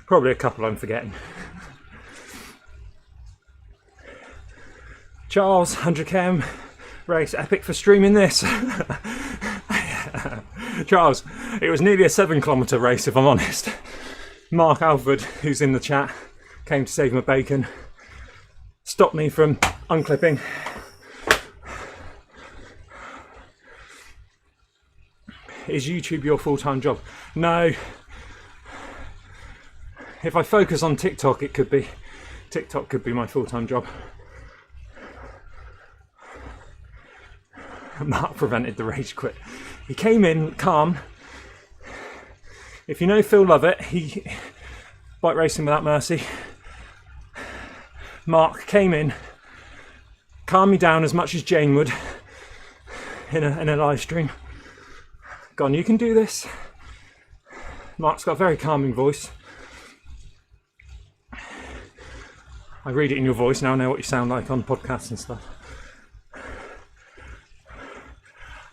probably a couple I'm forgetting. Charles, 100km race, epic for streaming this. Charles, it was nearly a 7-kilometre race if I'm honest. Mark Alford, who's in the chat, came to save my bacon, stopped me from unclipping. Is YouTube your full-time job? No. If I focus on TikTok, it could be. TikTok could be my full-time job. Mark prevented the rage quit. He came in calm. If you know Phil Lovett, he Bike Racing Without Mercy. Mark came in, calmed me down as much as Jane would in a live stream. Gone, you can do this. Mark's got a very calming voice. I read it in your voice now. I know what you sound like on podcasts and stuff.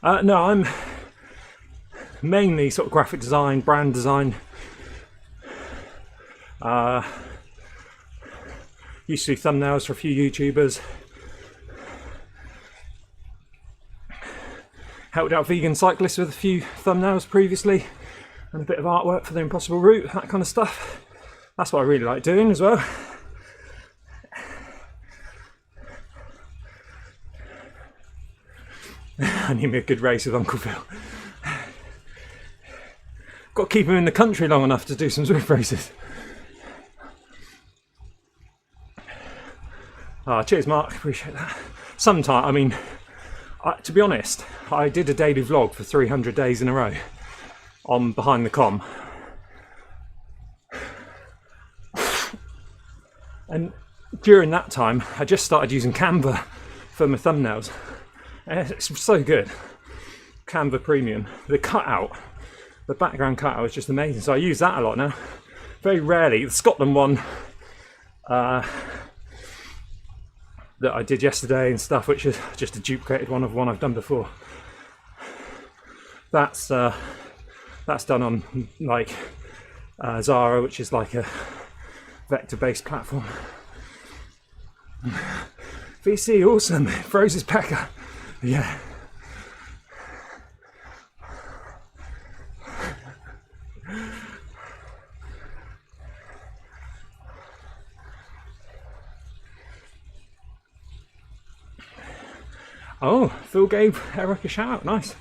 No, I'm mainly sort of graphic design, brand design. Used to do thumbnails for a few YouTubers. Helped out vegan cyclists with a few thumbnails previously, and a bit of artwork for the Impossible Route, that kind of stuff. That's what I really like doing as well. I need me a good race with Uncle Phil. Got to keep him in the country long enough to do some Zwift races. Cheers, Mark. Appreciate that. Sometime, I mean, to be honest, I did a daily vlog for 300 days in a row on Behind the Com. And during that time, I just started using Canva for my thumbnails. It's so good. Canva Premium. The cutout, the background cutout is just amazing. So I use that a lot now. Very rarely. The Scotland one that I did yesterday and stuff, which is just a duplicated one of one I've done before. That's done on like Zara, which is like a vector-based platform. VC, awesome. Froze his pecker. Yeah. Oh, Phil gave Eric a shout out. Nice.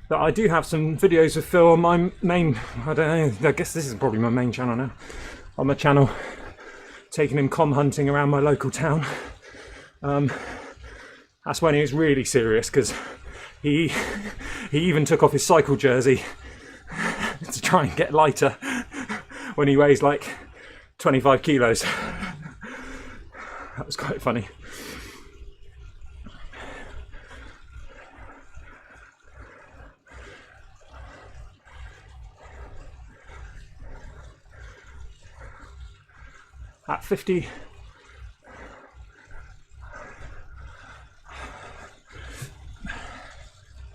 But I do have some videos of Phil on my main, I don't know, I guess this is probably my main channel now. On my channel, taking him com hunting around my local town. That's when he was really serious, because he even took off his cycle jersey to try and get lighter when he weighs like 25 kilos. That was quite funny. at 50.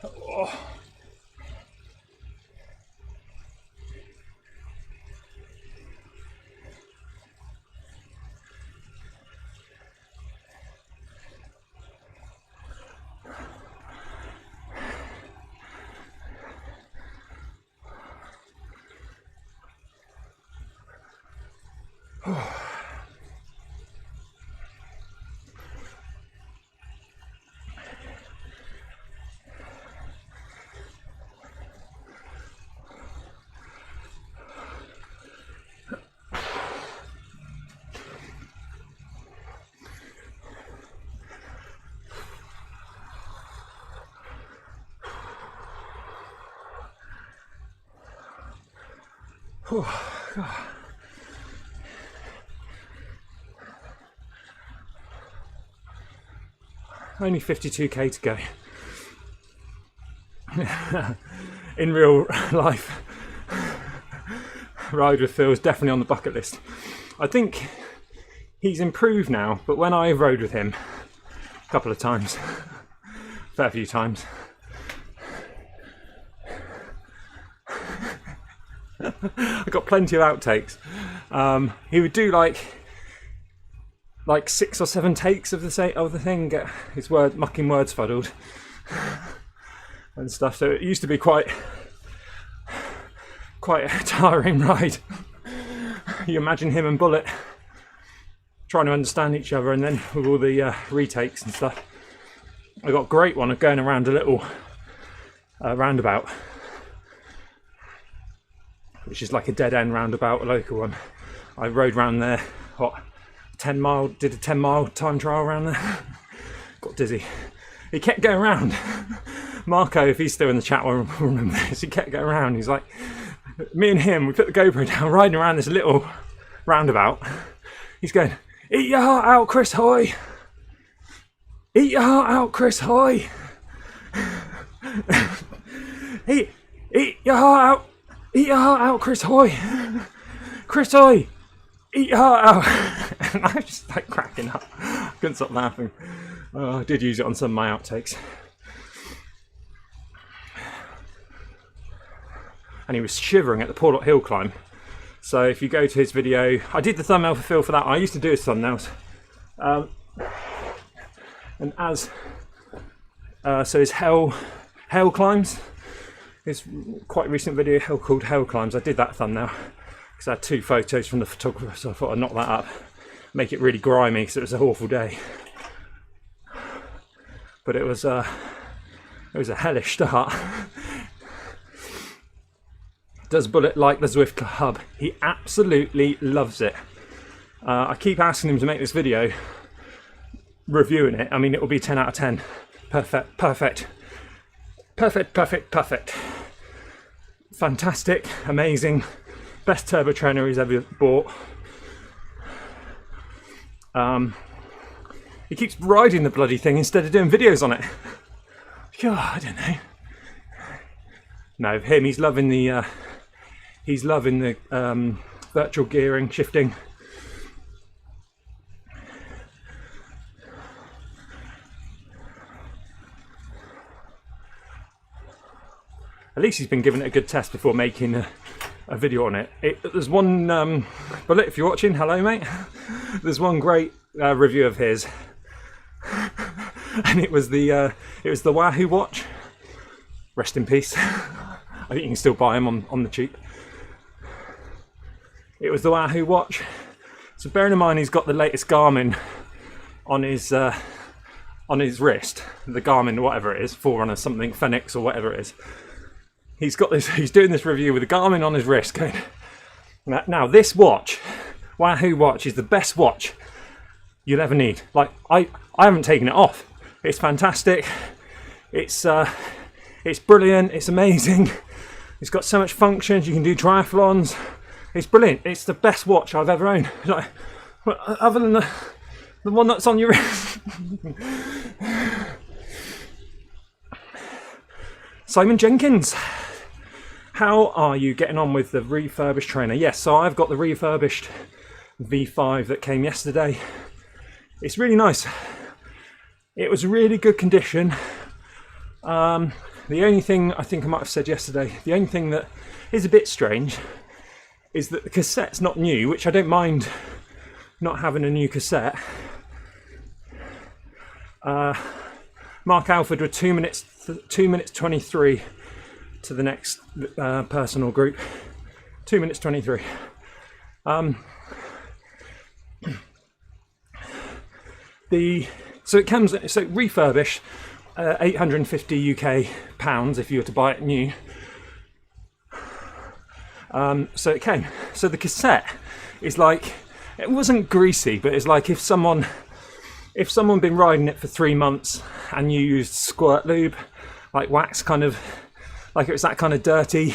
Oh. Oh, God. Only 52k to go. In real life, ride with Phil is definitely on the bucket list. I think he's improved now, but when I rode with him a couple of times, a fair few times, I got plenty of outtakes. He would do like 6 or 7 takes of the thing, get his mucking words fuddled and stuff. So it used to be quite a tiring ride. You imagine him and Bullet trying to understand each other, and then with all the retakes and stuff. I got a great one of going around a little roundabout, which is like a dead end roundabout, a local one. I rode round there, did a 10 mile time trial around there. Got dizzy. He kept going around. Marco, if he's still in the chat, will remember this. He kept going around. He's like, me and him, we put the GoPro down, riding around this little roundabout. He's going, eat your heart out, Chris Hoy. Eat your heart out, Chris Hoy. eat your heart out. Eat your heart out, Chris Hoy. Chris Hoy, eat your heart out. And I was just like cracking up. I couldn't stop laughing. I did use it on some of my outtakes. And he was shivering at the Porlock Hill climb. So if you go to his video, I did the thumbnail for Phil for that. I used to do his thumbnails. And as so his hell climbs, his quite recent video called Hell Climbs, I did that thumbnail because I had 2 photos from the photographer, so I thought I'd knock that up, make it really grimy because it was an awful day. But it was a hellish start. Does Bullet like the Zwift hub? He absolutely loves it. I keep asking him to make this video reviewing it. I mean, it will be 10 out of 10. Perfect. Fantastic, amazing, best turbo trainer he's ever bought. He keeps riding the bloody thing instead of doing videos on it. God, I don't know. No, him, he's loving the virtual gearing, shifting. At least he's been given it a good test before making a video on it. There's one, Bullet, if you're watching, hello mate. There's one great review of his, and it was the Wahoo watch. Rest in peace. I think you can still buy them on the cheap. It was the Wahoo watch. So bearing in mind he's got the latest Garmin on his wrist, the Garmin whatever it is, Forerunner something, Phoenix or whatever it is. He's doing this review with a Garmin on his wrist going, now this watch, Wahoo watch, is the best watch you'll ever need. Like, I haven't taken it off. It's fantastic. It's brilliant. It's amazing. It's got so much functions. You can do triathlons. It's brilliant. It's the best watch I've ever owned. Like, other than the one that's on your wrist. Simon Jenkins. How are you getting on with the refurbished trainer? Yes, so I've got the refurbished V5 that came yesterday. It's really nice. It was really good condition. The only thing I think I might have said yesterday, the only thing that is a bit strange is that the cassette's not new, which I don't mind not having a new cassette. Mark Alford were 2 minutes 23 to the next personal group. 2 minutes 23. So it comes, so refurbished, 850 UK pounds if you were to buy it new. So it came. So the cassette is like, it wasn't greasy, but it's like if someone been riding it for 3 months and you used squirt lube, like wax, kind of like it was that kind of dirty.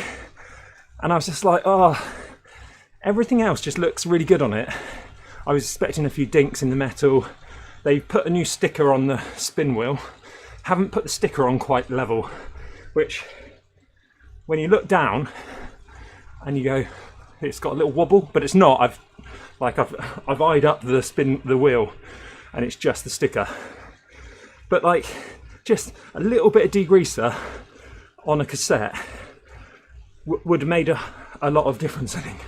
And I was just like, oh, everything else just looks really good on it. I was expecting a few dinks in the metal. They put a new sticker on the spin wheel. Haven't put the sticker on quite level, which when you look down and you go, it's got a little wobble, but it's not. I've eyed up the wheel, and it's just the sticker. But like, just a little bit of degreaser on a cassette would have made a lot of difference, I think.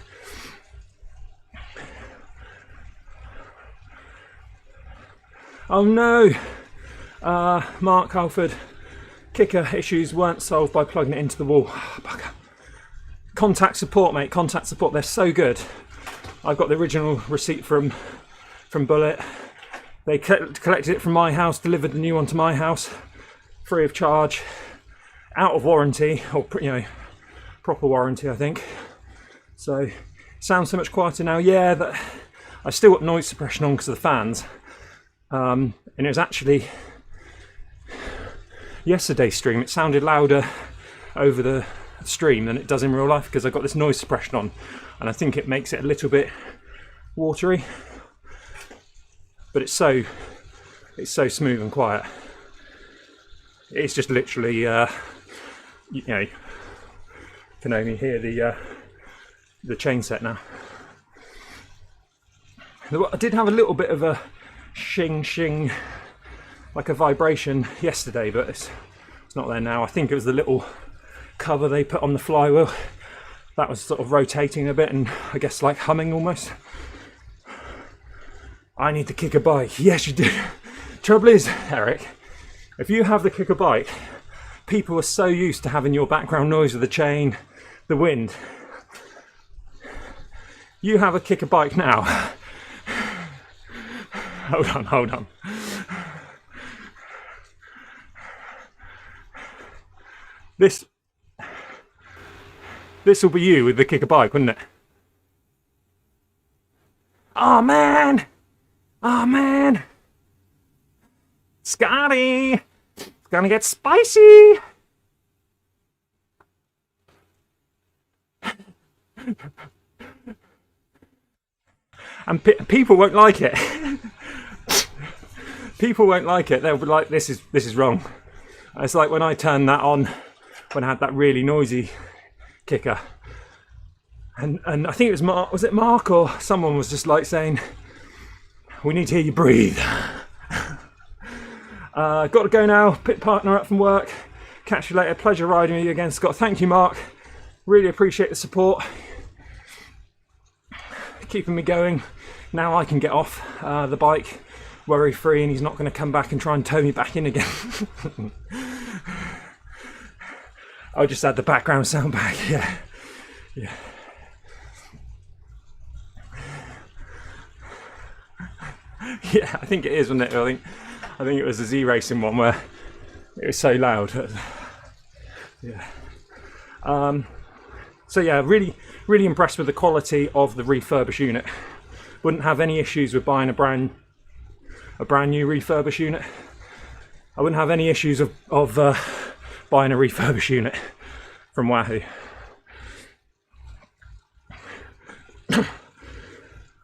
Oh no! Mark Alford, kicker issues weren't solved by plugging it into the wall. Oh, bugger. Contact support, mate. Contact support. They're so good. I've got the original receipt from Bullet. They collected it from my house, delivered the new one to my house, free of charge, out of warranty, or proper warranty, I think. So sounds so much quieter now. Yeah, that I still got noise suppression on because of the fans. And it was actually yesterday's stream, it sounded louder over the stream than it does in real life because I got this noise suppression on, and I think it makes it a little bit watery, but it's so smooth and quiet. It's just literally you can only hear the chain set now. I did have a little bit of a shing, like a vibration yesterday, but it's not there now. I think it was the little cover they put on the flywheel that was sort of rotating a bit and I guess like humming almost. I need to kick a bike. Yes, you do. Trouble is, Eric, if you have the kicker bike, people are so used to having your background noise of the chain, the wind. You have a kicker bike now. Hold on. This will be you with the kicker bike, wouldn't it? Oh man! Scotty! It's gonna get spicy! And people won't like it. People won't like it. They'll be like, this is wrong. It's like when I turned that on, when I had that really noisy kicker. And I think it was Mark, was it Mark or someone was just like saying, we need to hear you breathe. Got to go now, pit partner up from work. Catch you later, pleasure riding with you again, Scott. Thank you, Mark. Really appreciate the support. Keeping me going. Now I can get off the bike worry free and he's not going to come back and try and tow me back in again. I'll just add the background sound back. Yeah. Yeah, I think it is, wasn't it? I think it was the Z Racing one where it was so loud. Yeah. So yeah, really impressed with the quality of the refurbished unit. Wouldn't have any issues with buying a brand new refurbished unit. I wouldn't have any issues of buying a refurbished unit from Wahoo.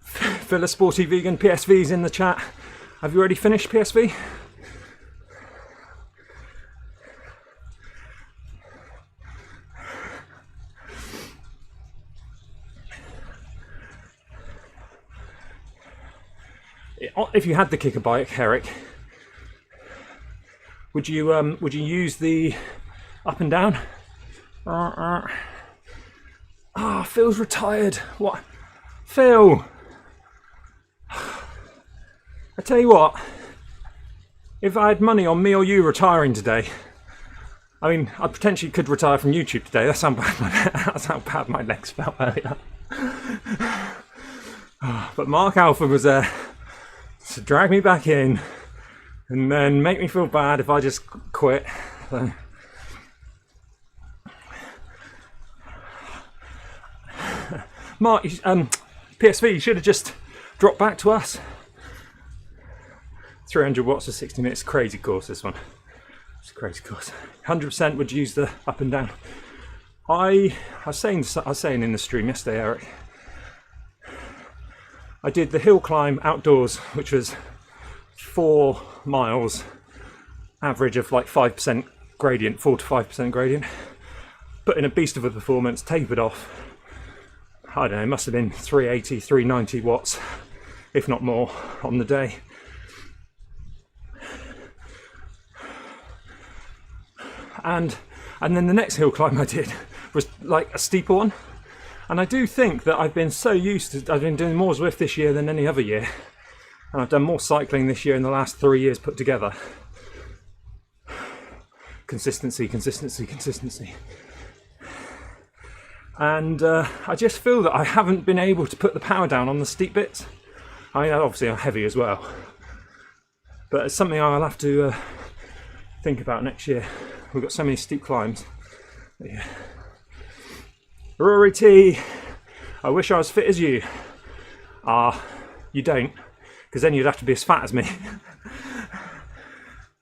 Phil, a sporty vegan, PSV's in the chat. Have you already finished PSV? if you had the kicker bike, Eric, would you use the up and down? Phil's retired. What? Phil! I tell you what, if I had money on me or you retiring today, I mean, I potentially could retire from YouTube today. That's how bad my legs felt earlier. But Mark Alford was there to drag me back in and then make me feel bad if I just quit. So. Mark, PSV, you should have just dropped back to us. 300 watts for 60 minutes, crazy course this one. It's a crazy course. 100% would use the up and down. I was saying in the stream yesterday, Eric, I did the hill climb outdoors, which was 4 miles, average of like 5% gradient, 4 to 5% gradient. Put in a beast of a performance, tapered off. I don't know, it must have been 380, 390 watts, if not more, on the day. And then the next hill climb I did was like a steeper one. And I do think that I've been so used to, I've been doing more Zwift this year than any other year. And I've done more cycling this year in the last 3 years put together. Consistency, consistency, consistency. And I just feel that I haven't been able to put the power down on the steep bits. I mean, obviously I'm heavy as well. But it's something I'll have to think about next year. We've got so many steep climbs. Yeah. Rory T, I wish I was fit as you. You don't, because then you'd have to be as fat as me.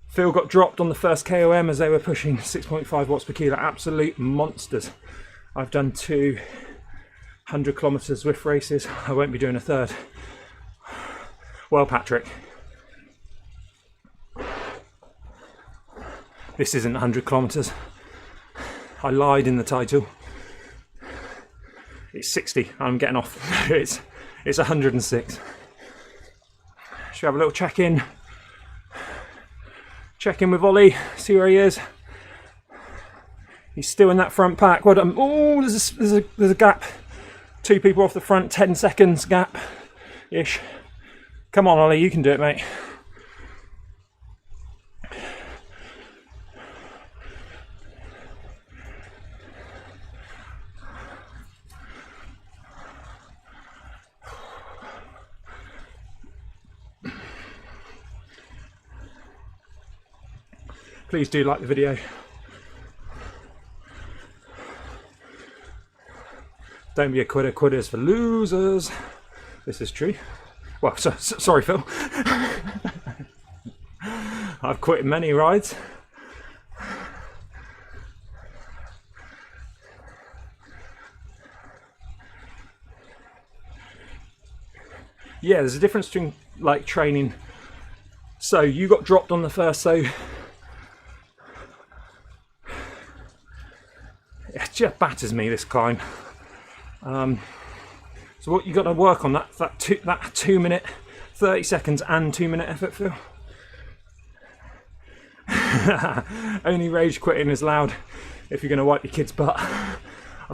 Phil got dropped on the first KOM as they were pushing 6.5 watts per kilo. Absolute monsters. I've done 200 kilometres Zwift races. I won't be doing a third. Well, Patrick, this isn't 100 kilometres. I lied in the title. It's 60. I'm getting off. It's 106. Should we have a little check-in? Check in with Ollie, see where he is. He's still in that front pack. Well done. Oh, there's a gap. 2 people off the front, 10 seconds gap-ish. Come on, Ollie, you can do it, mate. Please do like the video. Don't be a quitter. Quitters for losers. This is true. Well, sorry, Phil. I've quit many rides. Yeah, there's a difference between like training. So you got dropped on the first, so it just batters me, this climb. So what you got to work on that 2 minute, 30 seconds and 2 minute effort, Phil. Only rage quitting is loud if you're going to wipe your kid's butt.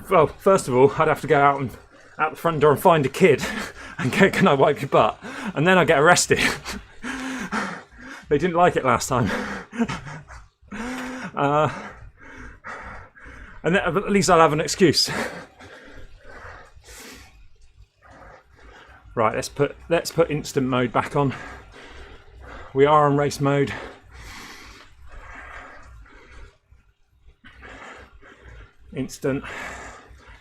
Well, first of all, I'd have to go out the front door and find a kid and go, "Can I wipe your butt?" And then I get arrested. They didn't like it last time. And then, at least I'll have an excuse. Right, let's put instant mode back on. We are on race mode. Instant.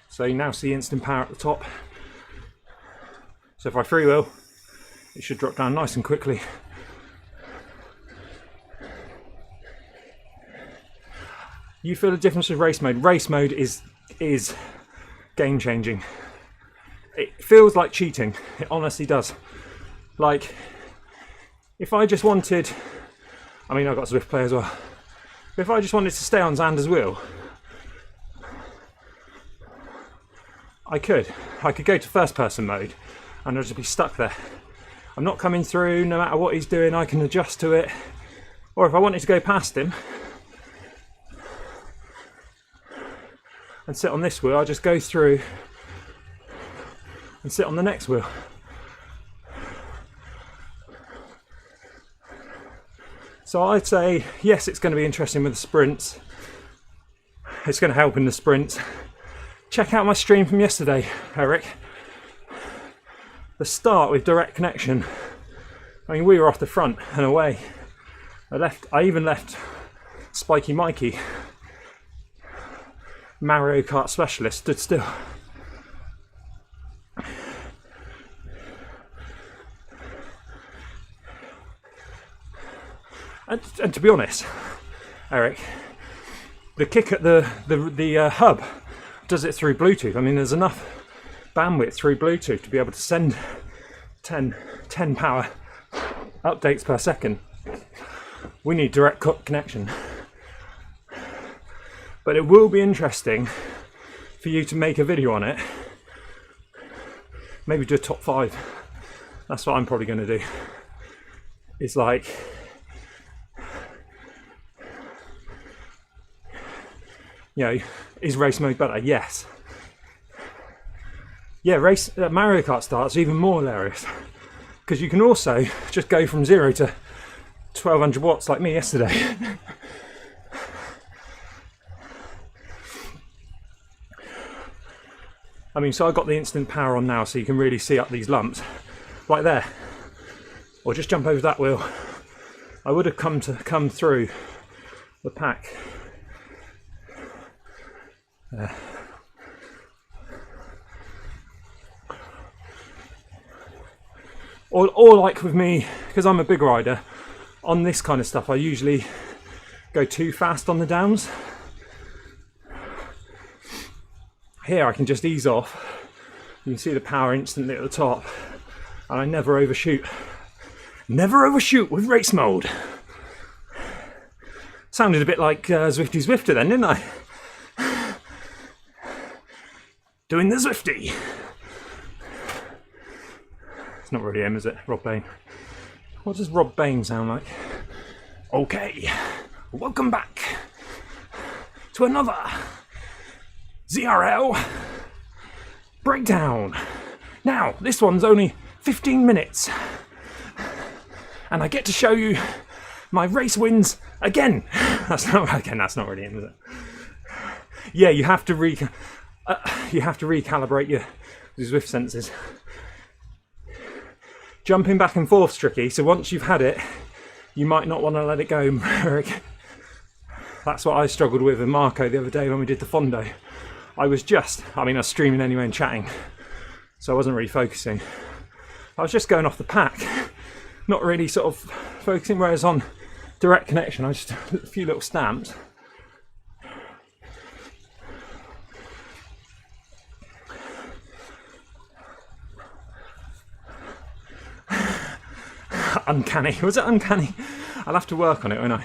So you now see instant power at the top. So if I freewheel, it should drop down nice and quickly. You feel the difference with race mode? Race mode is game changing. It feels like cheating. It honestly does. Like, if I just wanted, I mean, I've got Zwift play as well. If I just wanted to stay on Xander's wheel, I could go to first person mode and I'd just be stuck there. I'm not coming through. No matter what he's doing, I can adjust to it. Or if I wanted to go past him and sit on this wheel, I just go through and sit on the next wheel. So I'd say, yes, it's going to be interesting with the sprints. It's going to help in the sprints. Check out my stream from yesterday, Eric. The start with direct connection. I mean, we were off the front and away. I even left Spiky Mikey, Mario Kart specialist, stood still. And to be honest, Eric, the kick at the hub does it through Bluetooth. I mean, there's enough bandwidth through Bluetooth to be able to send 10 power updates per second. We need direct connection. But it will be interesting for you to make a video on it. Maybe do a top 5. That's what I'm probably going to do. It's like, you know, is race mode better? Yes. Yeah, Mario Kart starts even more hilarious because you can also just go from 0 to 1200 watts like me yesterday. I mean, so I got the instant power on now, so you can really see up these lumps, right there. Or just jump over that wheel. I would have come through the pack. Or like with me, because I'm a big rider, on this kind of stuff I usually go too fast on the downs. Here I can just ease off. You can see the power instantly at the top, and I never overshoot. Never overshoot with race mode. Sounded a bit like Zwifter then, didn't I? Doing the Zwifty. It's not really him, is it? Rob Bain. What does Rob Bain sound like? Okay, welcome back to another ZRL breakdown. Now, this one's only 15 minutes. And I get to show you my race wins again. That's not really him, is it? Yeah, you have to recalibrate your Zwift senses. Jumping back and forth's tricky, so once you've had it, you might not want to let it go, Eric. That's what I struggled with Marco the other day when we did the Fondo. I was streaming anyway and chatting, so I wasn't really focusing. I was just going off the pack, not really sort of focusing, whereas on direct connection, I just a few little stamps. Uncanny. Was it uncanny? I'll have to work on it, won't I?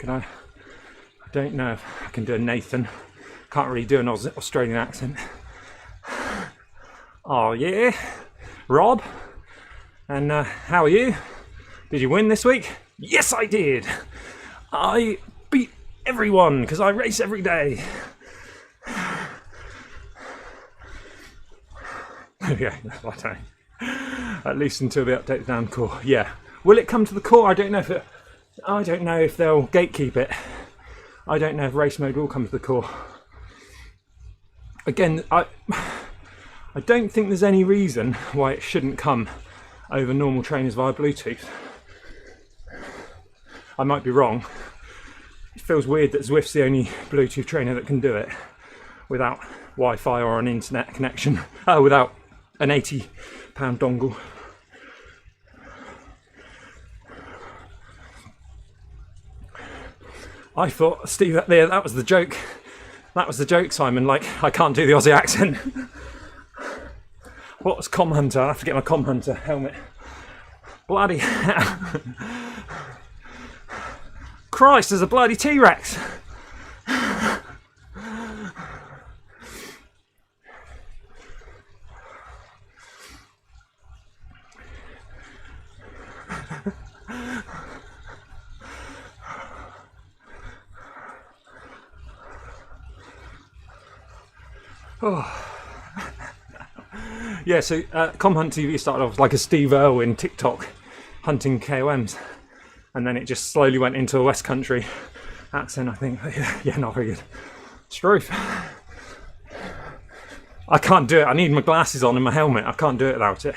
I don't know if I can do a Nathan. Can't really do an Australian accent. Oh yeah, Rob. And how are you? Did you win this week? Yes, I did. I beat everyone because I race every day. Yeah, I don't know. At least until the update down core. Yeah. Will it come to the core? I don't know if they'll gatekeep it. I don't know if race mode will come to the core. Again, I don't think there's any reason why it shouldn't come over normal trainers via Bluetooth. I might be wrong. It feels weird that Zwift's the only Bluetooth trainer that can do it without Wi-Fi or an internet connection. Without an £80 dongle. I thought, Steve, that was the joke. That was the joke, Simon. Like, I can't do the Aussie accent. What was Com Hunter? I have to get my Com Hunter helmet. Bloody hell. Christ, there's a bloody T-Rex. Yeah, so Com Hunt TV started off like a Steve Irwin TikTok hunting KOMs, and then it just slowly went into a West Country accent, I think. Yeah, not very good. Struth. I can't do it. I need my glasses on and my helmet. I can't do it without it.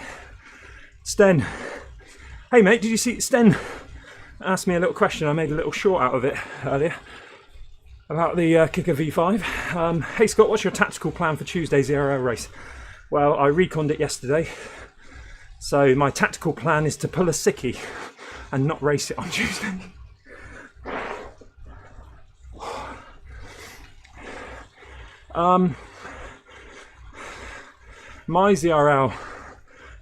Sten. Hey mate, did you see Sten asked me a little question? I made a little short out of it earlier about the Kicker V5. Hey Scott, what's your tactical plan for Tuesday's 0 hour race? Well, I reconned it yesterday, so my tactical plan is to pull a sickie and not race it on Tuesday. My ZRL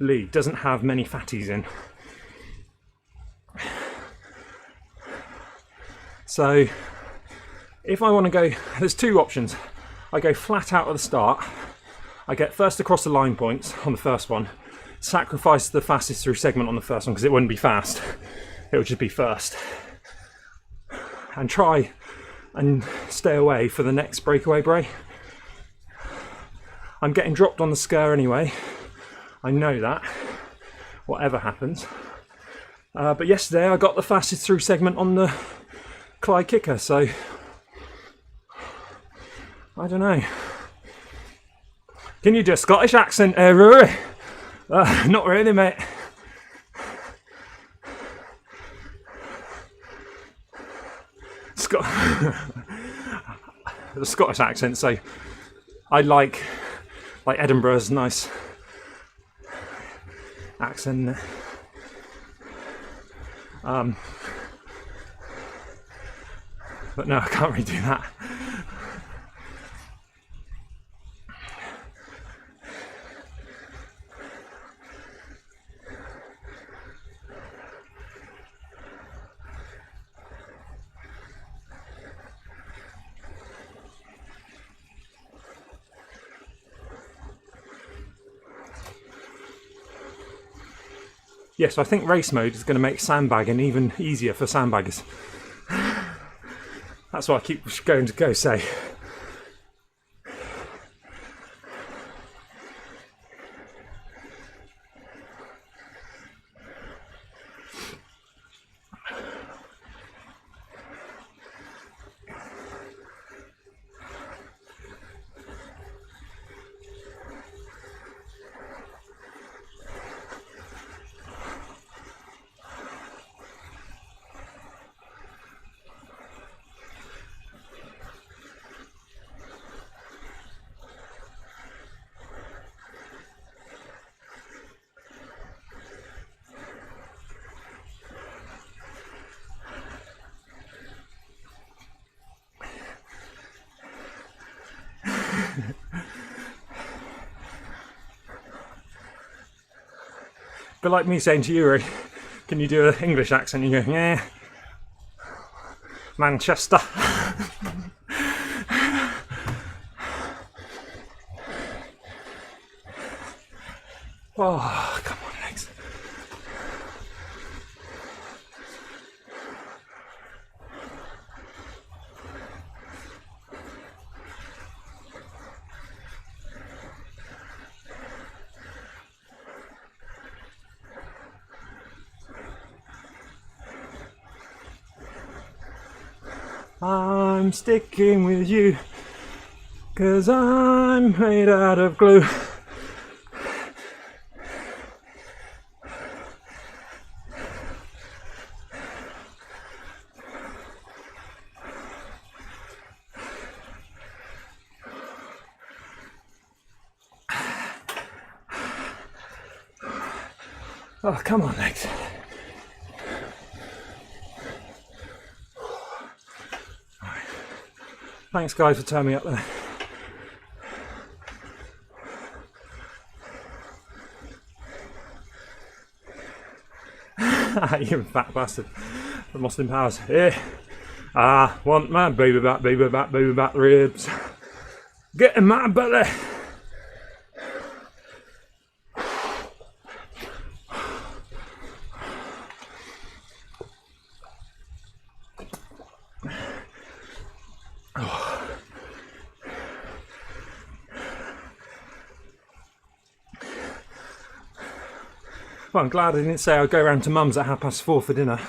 league doesn't have many fatties in, so if I want to go, there's two options. I go flat out at the start, I get first across the line points on the first one, sacrifice the fastest through segment on the first one because it wouldn't be fast, it would just be first, and try and stay away for the next breakaway break. I'm getting dropped on the scur anyway, I know that, whatever happens. But yesterday I got the fastest through segment on the Clyde Kicker, so I don't know. Can you do a Scottish accent, Rory? Not really, mate. The Scottish accent, so I like Edinburgh's nice accent. But no, I can't really do that. Yeah, so I think race mode is going to make sandbagging even easier for sandbaggers. That's what I keep going to go say. But like me saying to you, can you do an English accent? You go, yeah, Manchester. Oh, come on, legs. I'm sticking with you, 'cause I'm made out of glue. Oh, come on, legs. Thanks guys for turning me up there. You fat bastard from Austin Powers. Yeah. I want my baby back ribs. Get in my belly. Well, I'm glad I didn't say I'd go round to Mum's at 4:30 for dinner.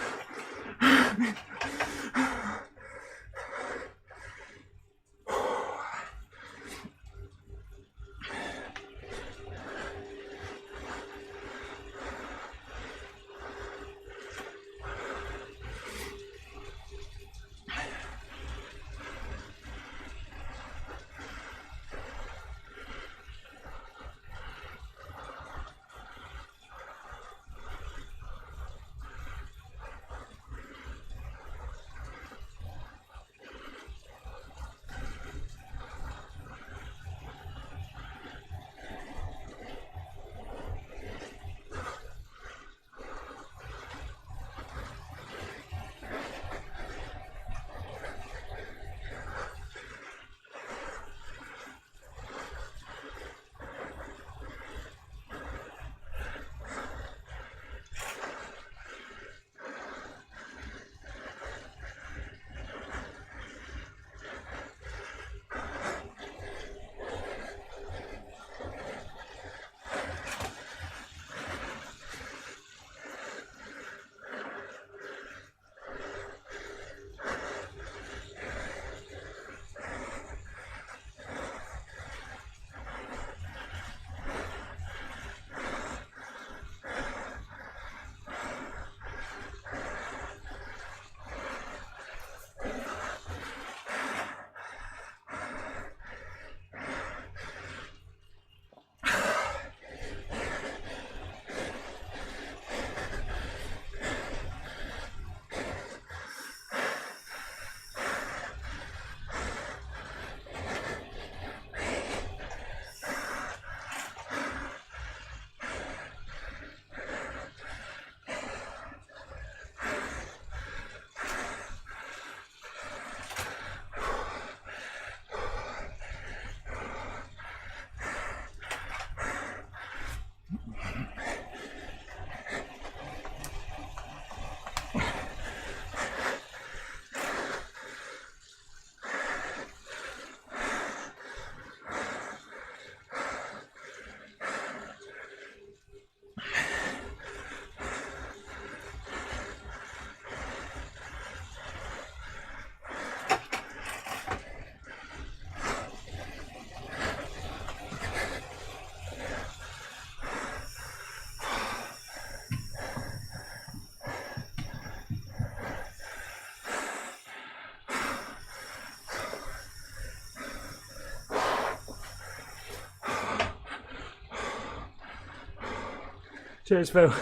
Cheers, Phil.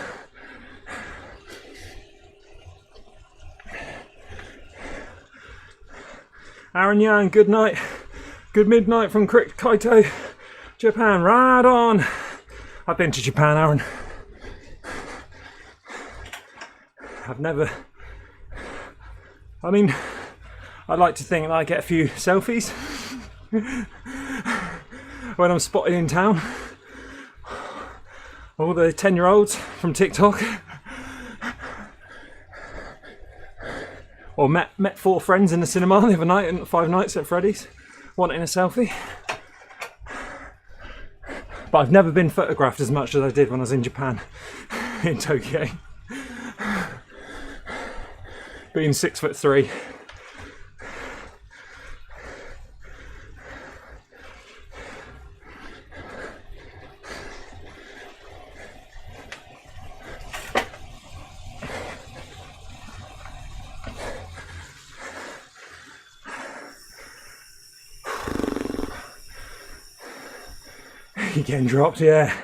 Aaron Yang, good night. Good midnight from Kaito, Japan. Right on. I've been to Japan, Aaron. I've never... I mean, I'd like to think that I get a few selfies when I'm spotted in town. All the 10-year-olds from TikTok. Or met 4 friends in the cinema the other night and 5 nights at Freddy's, wanting a selfie. But I've never been photographed as much as I did when I was in Japan, in Tokyo. Being 6'3". You're getting dropped, yeah.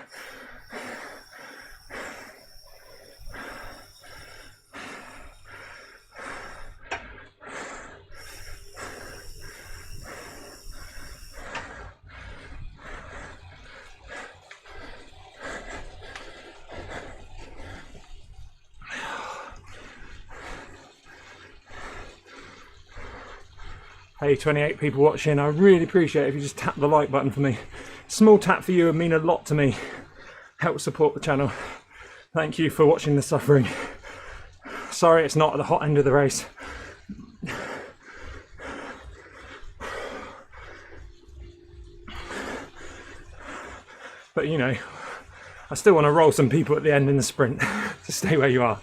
Hey, 28 people watching, I really appreciate it if you just tap the like button for me. Small tap for you would mean a lot to me. Help support the channel. Thank you for watching the suffering. Sorry it's not at the hot end of the race. But you know, I still want to roll some people at the end in the sprint. Just stay where you are.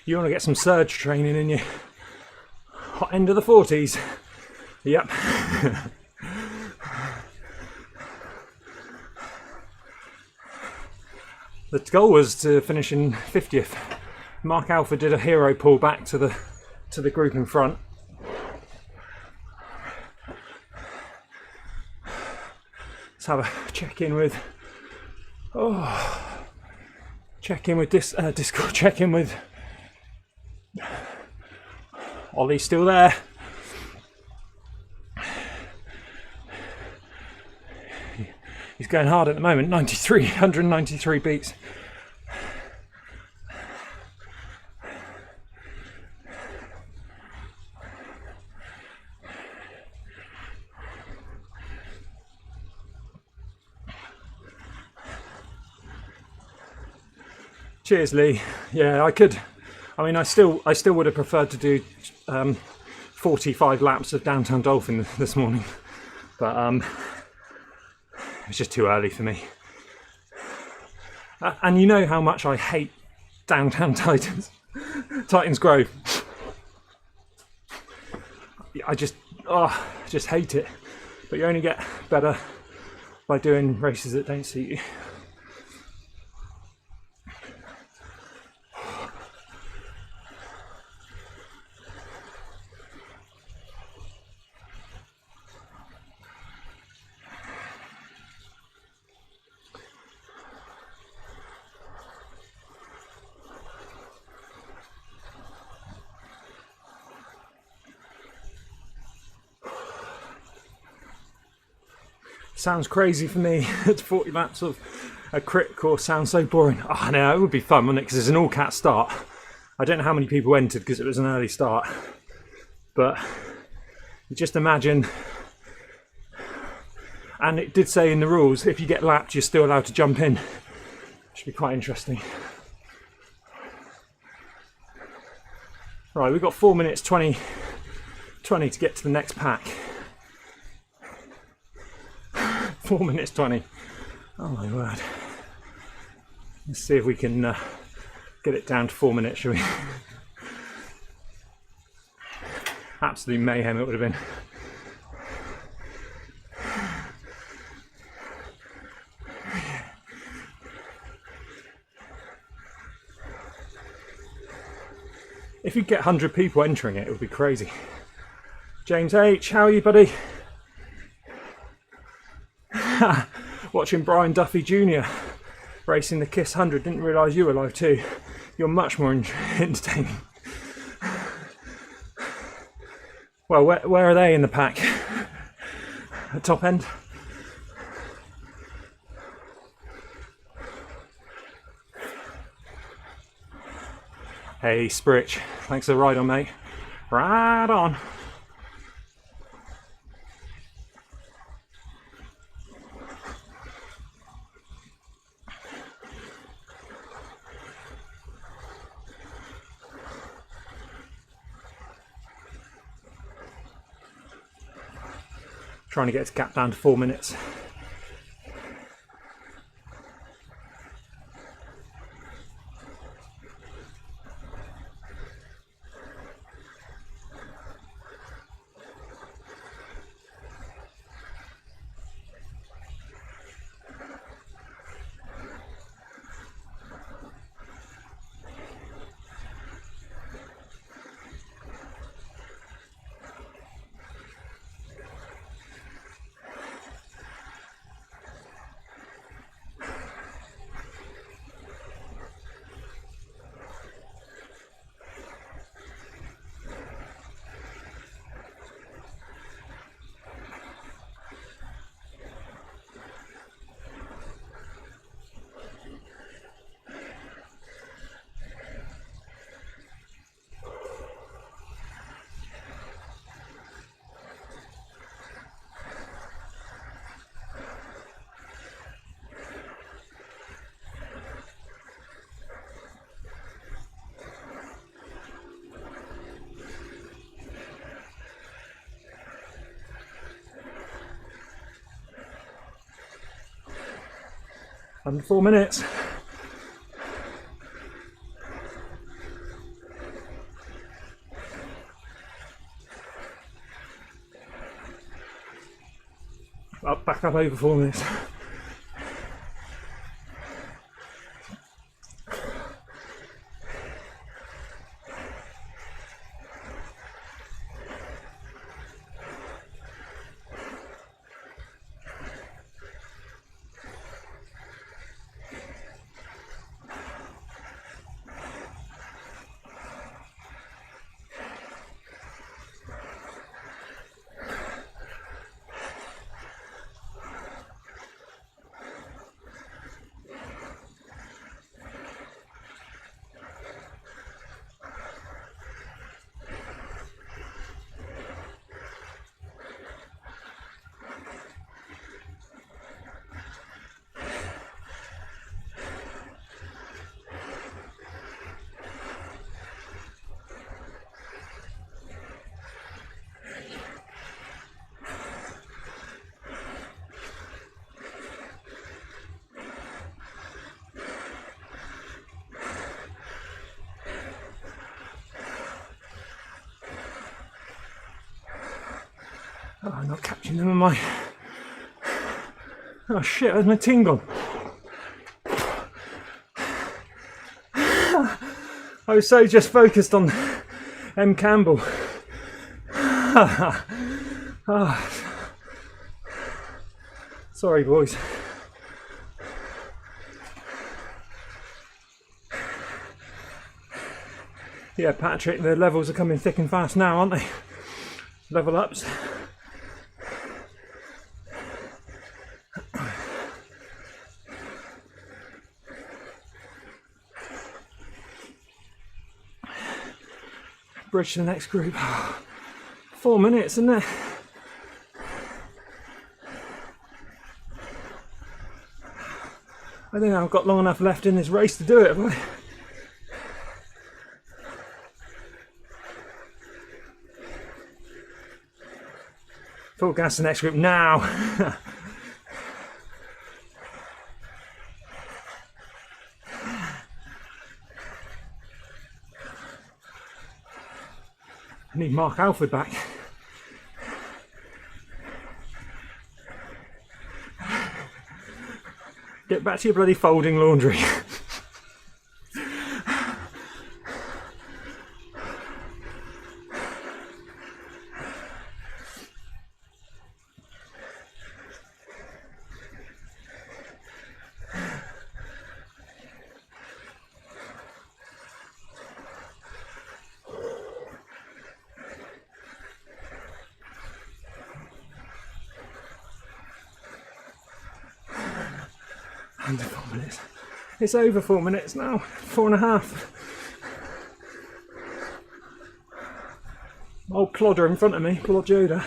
You want to get some surge training in you. Hot end of the 40s. Yep. The goal was to finish in 50th. Mark Alpha did a hero pull back to the group in front. Let's have a check-in with Discord, check-in with Ollie's still there. He's going hard at the moment, 193 beats. Cheers, Lee. Yeah, I could. I mean, I still would have preferred to do 45 laps of downtown Dolphin this morning, but it's just too early for me. And you know how much I hate downtown Titans Grove. I just hate it. But you only get better by doing races that don't suit you. Sounds crazy for me. It's 40 laps of a crit course sounds so boring. Oh no, it would be fun, wouldn't it? Because it's an all-cat start. I don't know how many people entered because it was an early start. But you just imagine, and it did say in the rules, if you get lapped, you're still allowed to jump in. Should be quite interesting. Right, we've got 4 minutes 20 to get to the next pack. 4 minutes 20. Oh my word. Let's see if we can get it down to 4 minutes, shall we? Absolute mayhem it would have been. If you get 100 people entering it, it would be crazy. James H, how are you, buddy? Watching Brian Duffy Jr. racing the Kiss 100, didn't realise you were live too. You're much more entertaining. Well, where are they in the pack? At top end? Hey, Spritch, thanks for the ride on, mate. Right on. Trying to get its gap down to 4 minutes. Under 4 minutes. Back up over 4 minutes. Oh, I'm not catching them in my... Oh shit, where's my tingle? I was so just focused on M. Campbell. Oh. Sorry boys. Yeah, Patrick, the levels are coming thick and fast now, aren't they? Level ups. Bridge to the next group. 4 minutes, isn't it? I think I've got long enough left in this race to do it, have I? Full gas to the next group now. I need Mark Alford back. Get back to your bloody folding laundry. Under 4 minutes. It's over 4 minutes now. 4.5. Old plodder in front of me, Plod Yoda.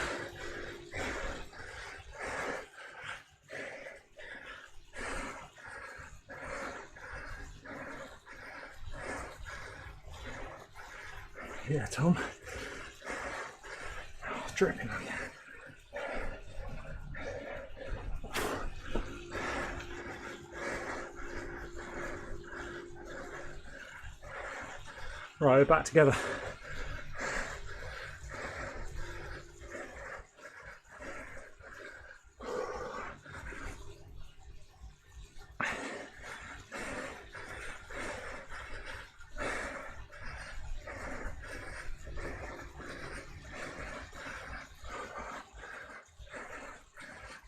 Yeah, Tom. Oh, it's dripping on you. Right, we're back together.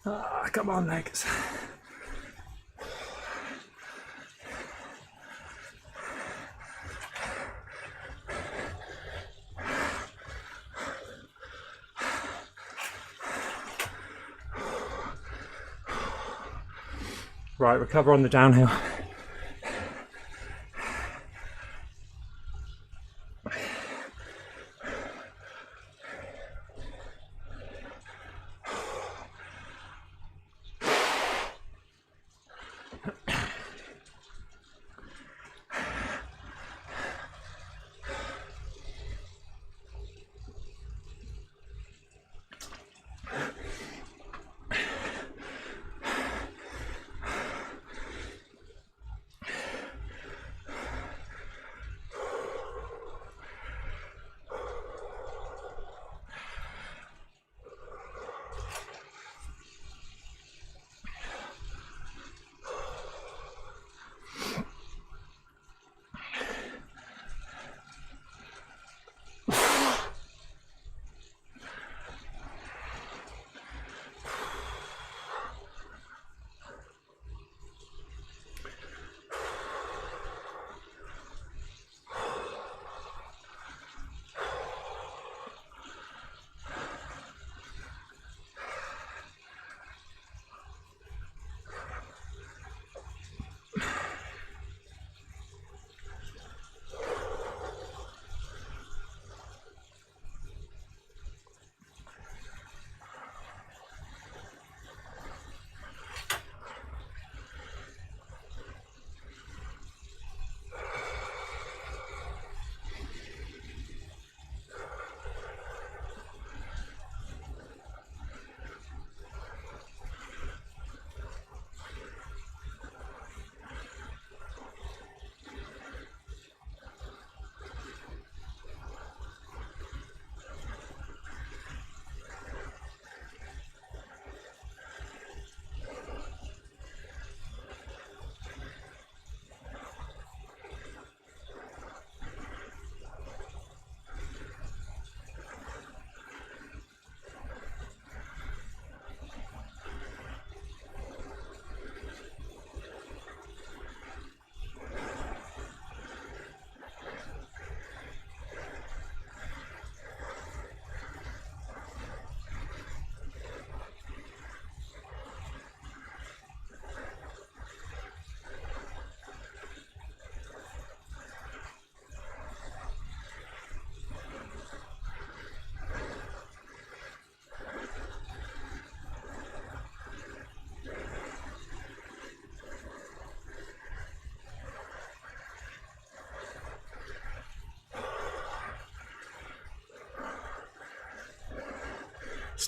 Ah, come on, legs. Right, recover on the downhill.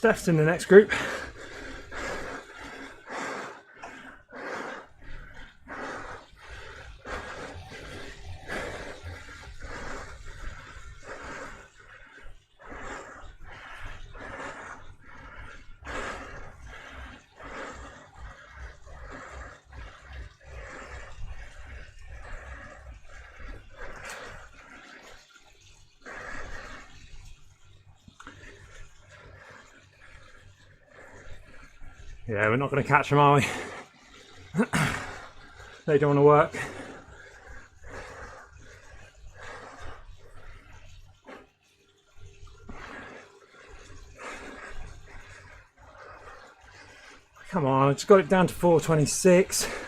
Steph's in the next group. Yeah, we're not going to catch them, are we? They don't want to work. Come on, I just got it down to 4:26.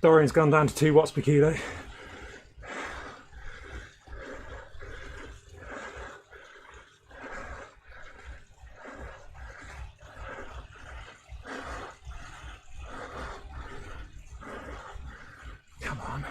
Dorian's gone down to 2 watts per kilo. Come on.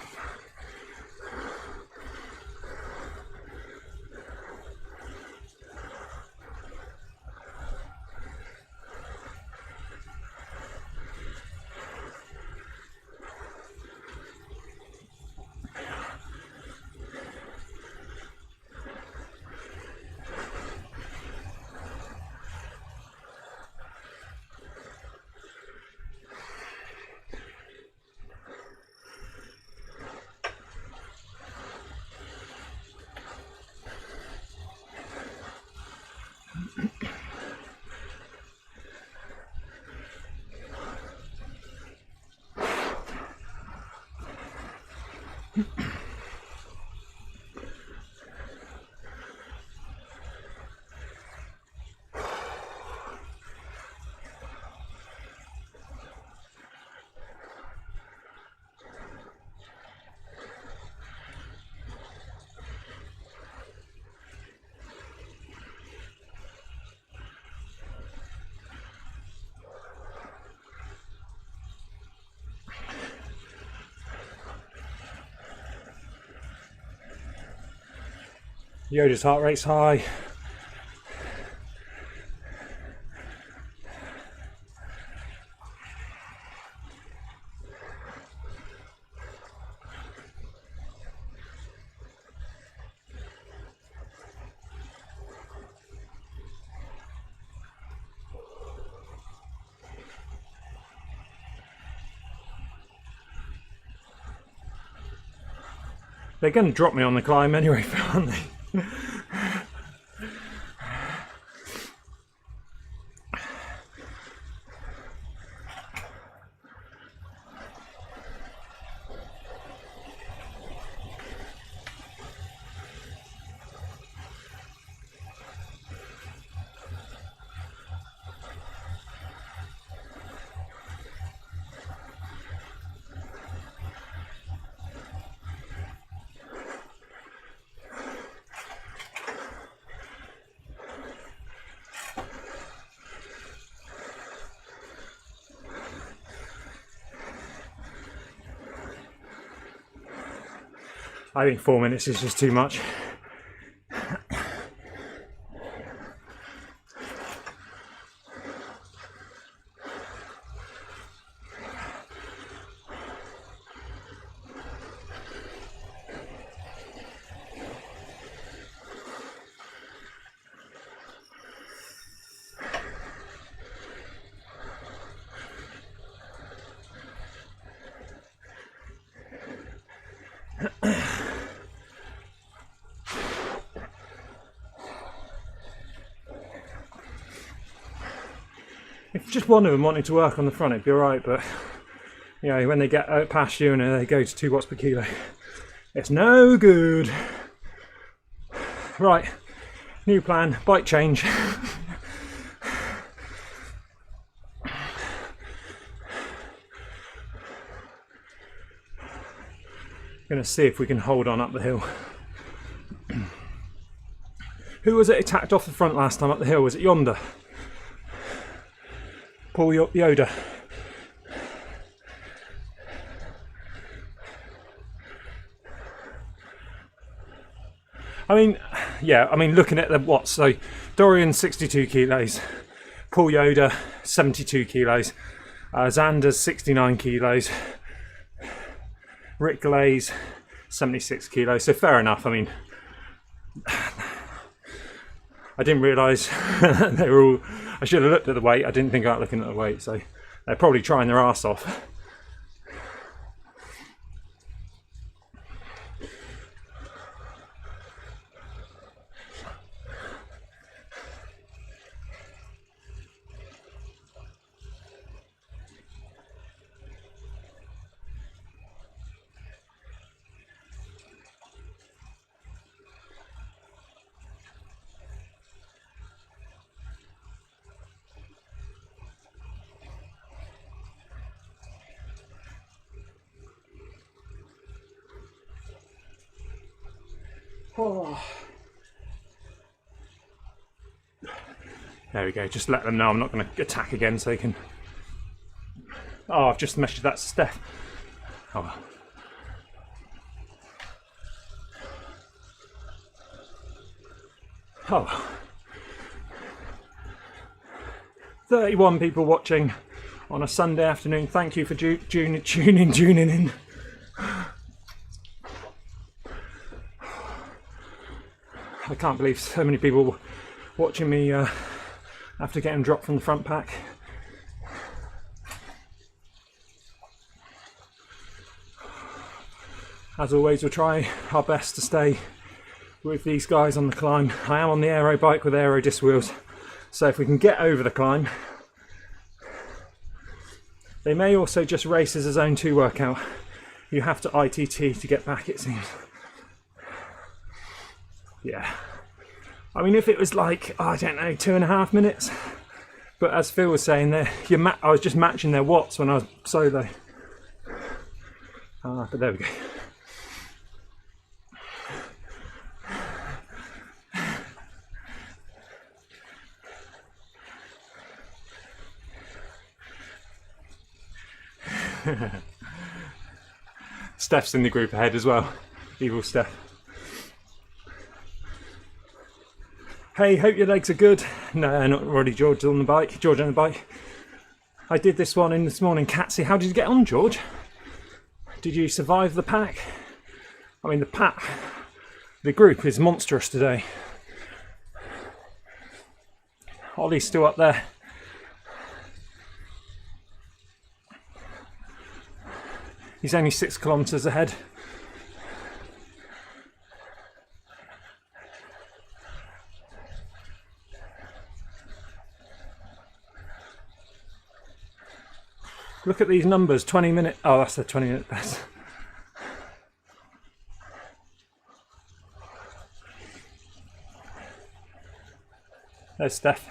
Yoda's heart rate's high. They're going to drop me on the climb anyway, aren't they? I think 4 minutes is just too much. If just one of them wanted to work on the front, it'd be alright, but you know, when they get out past you and they go to 2 watts per kilo, it's no good. Right, new plan, bike change. Gonna see if we can hold on up the hill. Who was it attacked off the front last time up the hill? Was it Yonder? Paul Yoda. I mean, yeah, I mean, looking at the watts, so Dorian 62 kilos, Paul Yoda 72 kilos, Xander's 69 kilos, Rick Glaze 76 kilos, so fair enough. I mean, I didn't realise they were all, I should have looked at the weight, I didn't think about looking at the weight, so they're probably trying their arse off. Oh. There we go, just let them know I'm not going to attack again so they can... Oh, I've just measured that to Steph. Oh well. Oh well. 31 people watching on a Sunday afternoon. Thank you for tuning in. I can't believe so many people watching me after getting dropped from the front pack. As always, we'll try our best to stay with these guys on the climb. I am on the aero bike with aero disc wheels, so if we can get over the climb. They may also just race as a zone 2 workout. You have to ITT to get back, it seems. Yeah, I mean, if it was like, oh, I don't know, 2.5 minutes, but as Phil was saying there, I was just matching their watts when I was solo. But there we go. Steph's in the group ahead as well, evil Steph. Hey, hope your legs are good. No, not already. George on the bike. George on the bike. I did this one in this morning. Catsy, how did you get on, George? Did you survive the pack? I mean, the group is monstrous today. Ollie's still up there. He's only 6 kilometres ahead. Look at these numbers, 20 minute, oh that's the 20-minute best. There's Steph.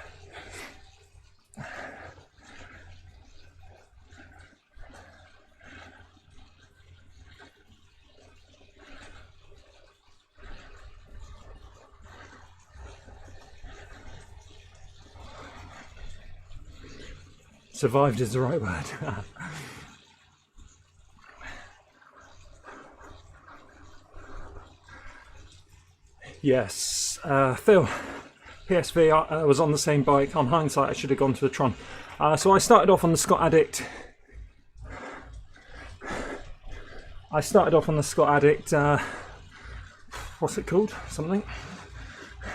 Survived is the right word. Yes, Phil, PSV was on the same bike. On hindsight, I should have gone to the Tron. So I started off on the Scott Addict. What's it called? Something?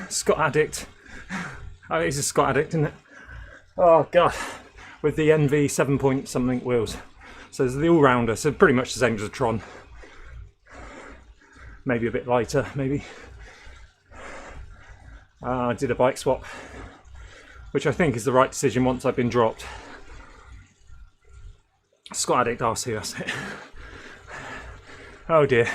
Scott Addict. Oh, it is a Scott Addict, isn't it? Oh god, with the NV 7 point something wheels. So it's the all-rounder, so pretty much the same as a Tron. Maybe a bit lighter, maybe. I did a bike swap, which I think is the right decision once I've been dropped. Scott Addict RC, that's it. Oh dear.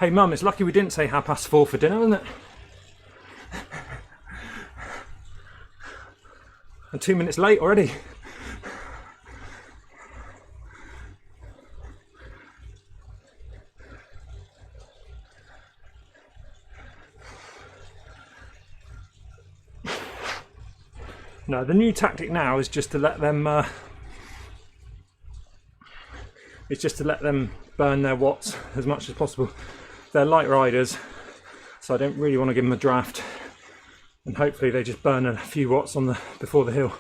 Hey Mum, it's lucky we didn't say 4:30 for dinner, isn't it? I'm 2 minutes late already. No, the new tactic now is just to let them burn their watts as much as possible. They're light riders, so I don't really want to give them a draft, and hopefully they just burn a few watts on before the hill.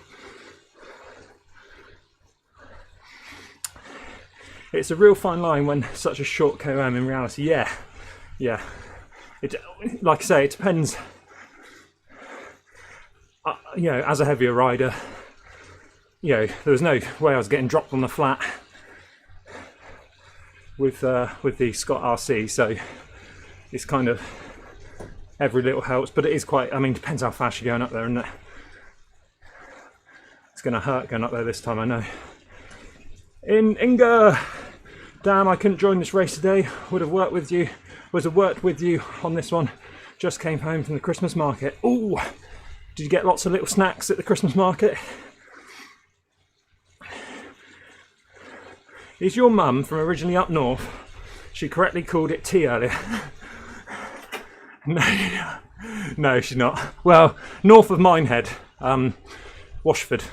It's a real fine line when such a short KOM in reality. Yeah. It, like I say, it depends. You know, as a heavier rider, you know, there was no way I was getting dropped on the flat with the Scott RC, so it's kind of every little helps, but it is quite, I mean, depends how fast you're going up there, isn't it? It's going to hurt going up there this time, I know. Inga! Damn, I couldn't join this race today. Would have worked with you on this one. Just came home from the Christmas market. Ooh! Did you get lots of little snacks at the Christmas market? Is your mum from originally up north? She correctly called it tea earlier. No, she's not. Well, north of Minehead, Washford.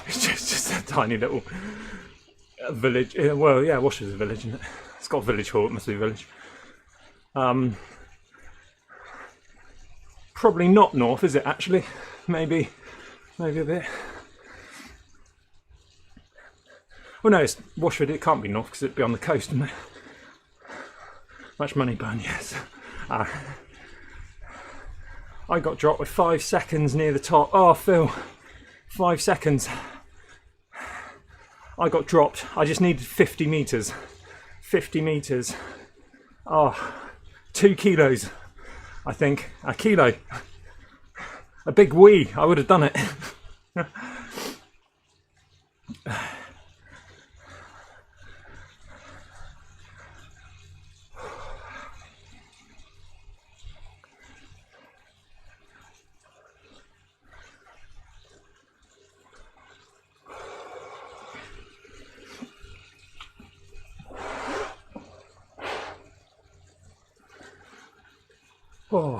It's just a tiny little village. Well, yeah, Washford's a village, isn't it? It's got a village hall, it must be a village. Probably not north, is it actually? Maybe a bit. Well, no, it's Washford. It can't be north because it'd be on the coast, isn't it? Much money burn, yes. I got dropped with 5 seconds near the top. Oh, Phil, 5 seconds. I got dropped. I just needed 50 metres. 50 metres. Oh, 2 kilos, I think. A kilo. A big wee. I would have done it. Oh.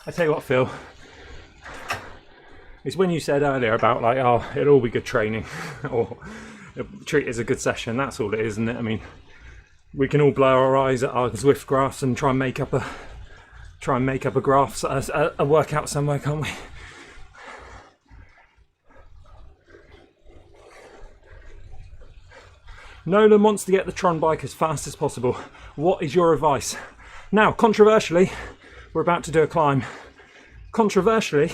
I tell you what, Phil, it's when you said earlier about like, oh, it'll all be good training or treat it as a good session. That's all it is, isn't it? I mean, we can all blow our eyes at our Zwift graphs and try and make up a graph, a workout somewhere, can't we? Nolan wants to get the Tron bike as fast as possible. What is your advice? Now, controversially, we're about to do a climb. Controversially,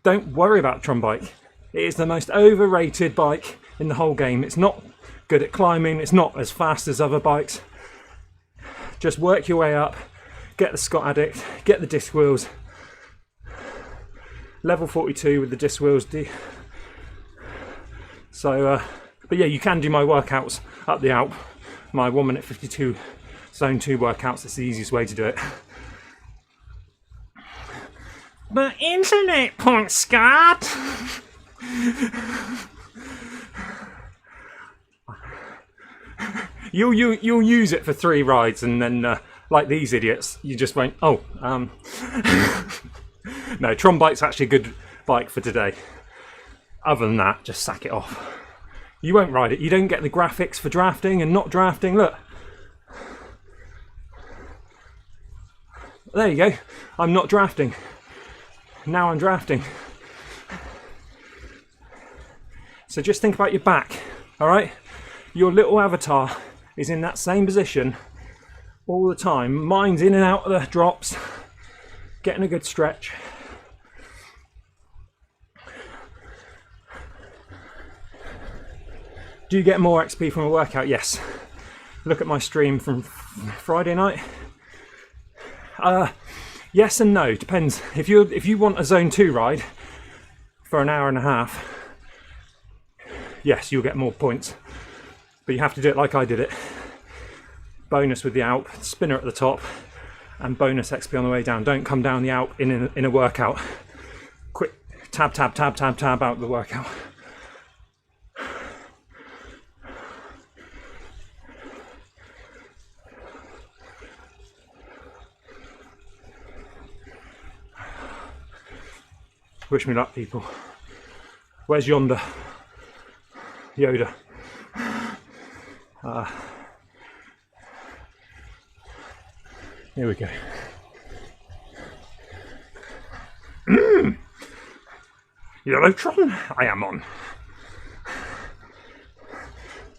don't worry about the Tron bike. It is the most overrated bike in the whole game. It's not good at climbing, it's not as fast as other bikes. Just work your way up, get the Scott Addict, get the disc wheels. Level 42 with the disc wheels. So, but yeah, you can do my workouts up the Alp. my 1 minute 52 zone 2 workouts. It's the easiest way to do it. But internet points, Scott. You'll use it for 3 rides, and then like these idiots, you just won't. Oh, no, Tron Bike's actually a good bike for today. Other than that, just sack it off. You won't ride it. You don't get the graphics for drafting and not drafting. Look. There you go. I'm not drafting. Now I'm drafting. So just think about your back, all right? Your little avatar is in that same position all the time. Mine's in and out of the drops, getting a good stretch. Do you get more XP from a workout? Yes. Look at my stream from Friday night. Yes and no, depends. If you want a zone 2 ride for an hour and a half, yes, you'll get more points. But you have to do it like I did it. Bonus with the Alp, spinner at the top, and bonus XP on the way down. Don't come down the Alp in a workout. Quick tab, tab, tab, tab, tab out of the workout. Wish me luck, people. Where's yonder? Yoda. Here we go. Yellowtron, I am on.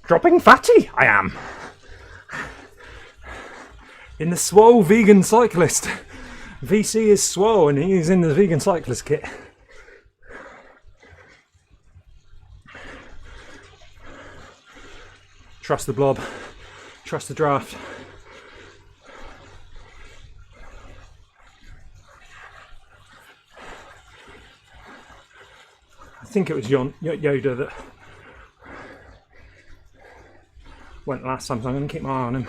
Dropping fatty, I am. In the Swole Vegan Cyclist. VC is Swole and he's in the Vegan Cyclist kit. Trust the blob, trust the draft. I think it was Yoda that went last time, so I'm going to keep my eye on him.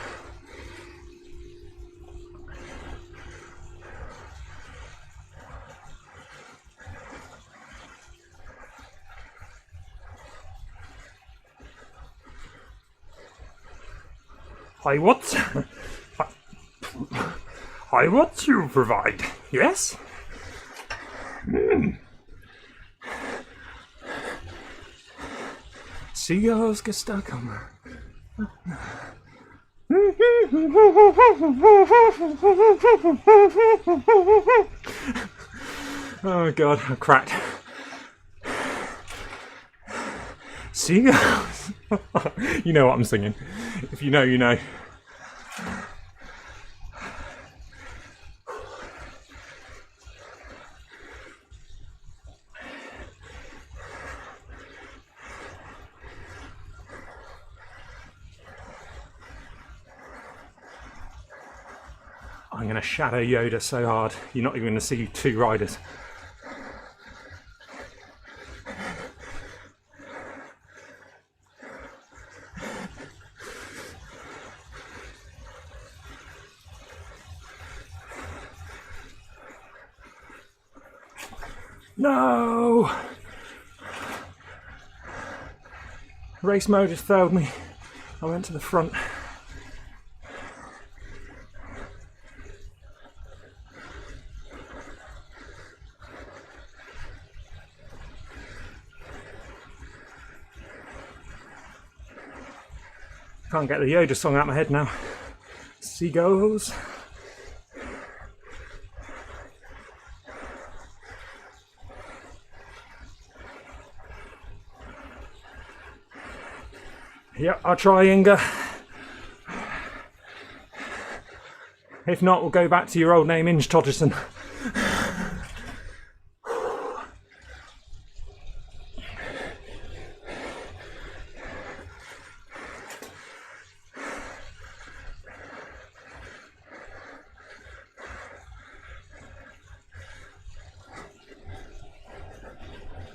Hi, what? Hi, what you provide? Yes? Seagulls get stuck on me. Oh god, I'm cracked. Seagulls. You know what I'm singing. If you know, you know. I'm going to shadow Yoda so hard, you're not even going to see 2 riders. No! Race mode has failed me. I went to the front. Can't get the Yoda song out of my head now. Seagulls. Yep, I'll try, Inga. If not, we'll go back to your old name, Inge Todgerson.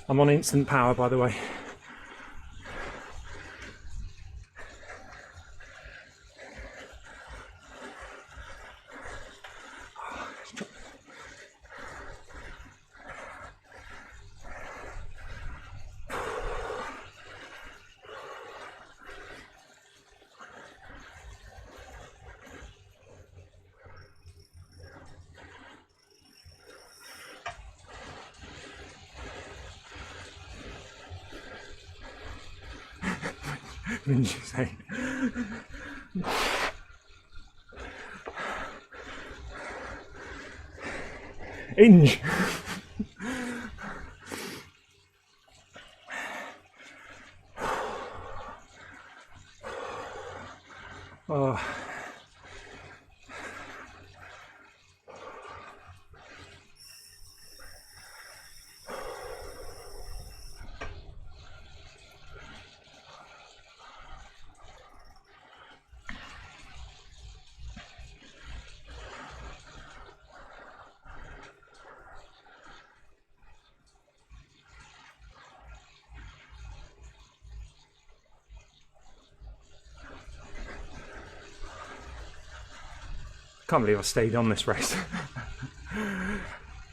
I'm on instant power, by the way. Didn't you say? Inge. Oh. Can't believe I stayed on this race.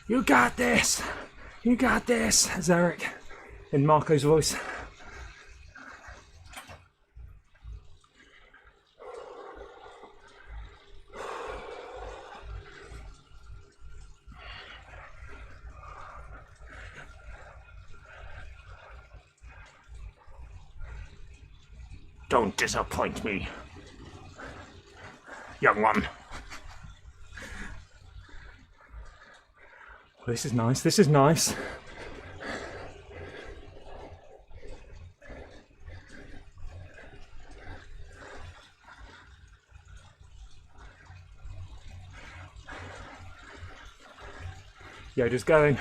You got this! You got this! Says Eric in Marco's voice. Don't disappoint me, young one. This is nice, this is nice. Yoda's going.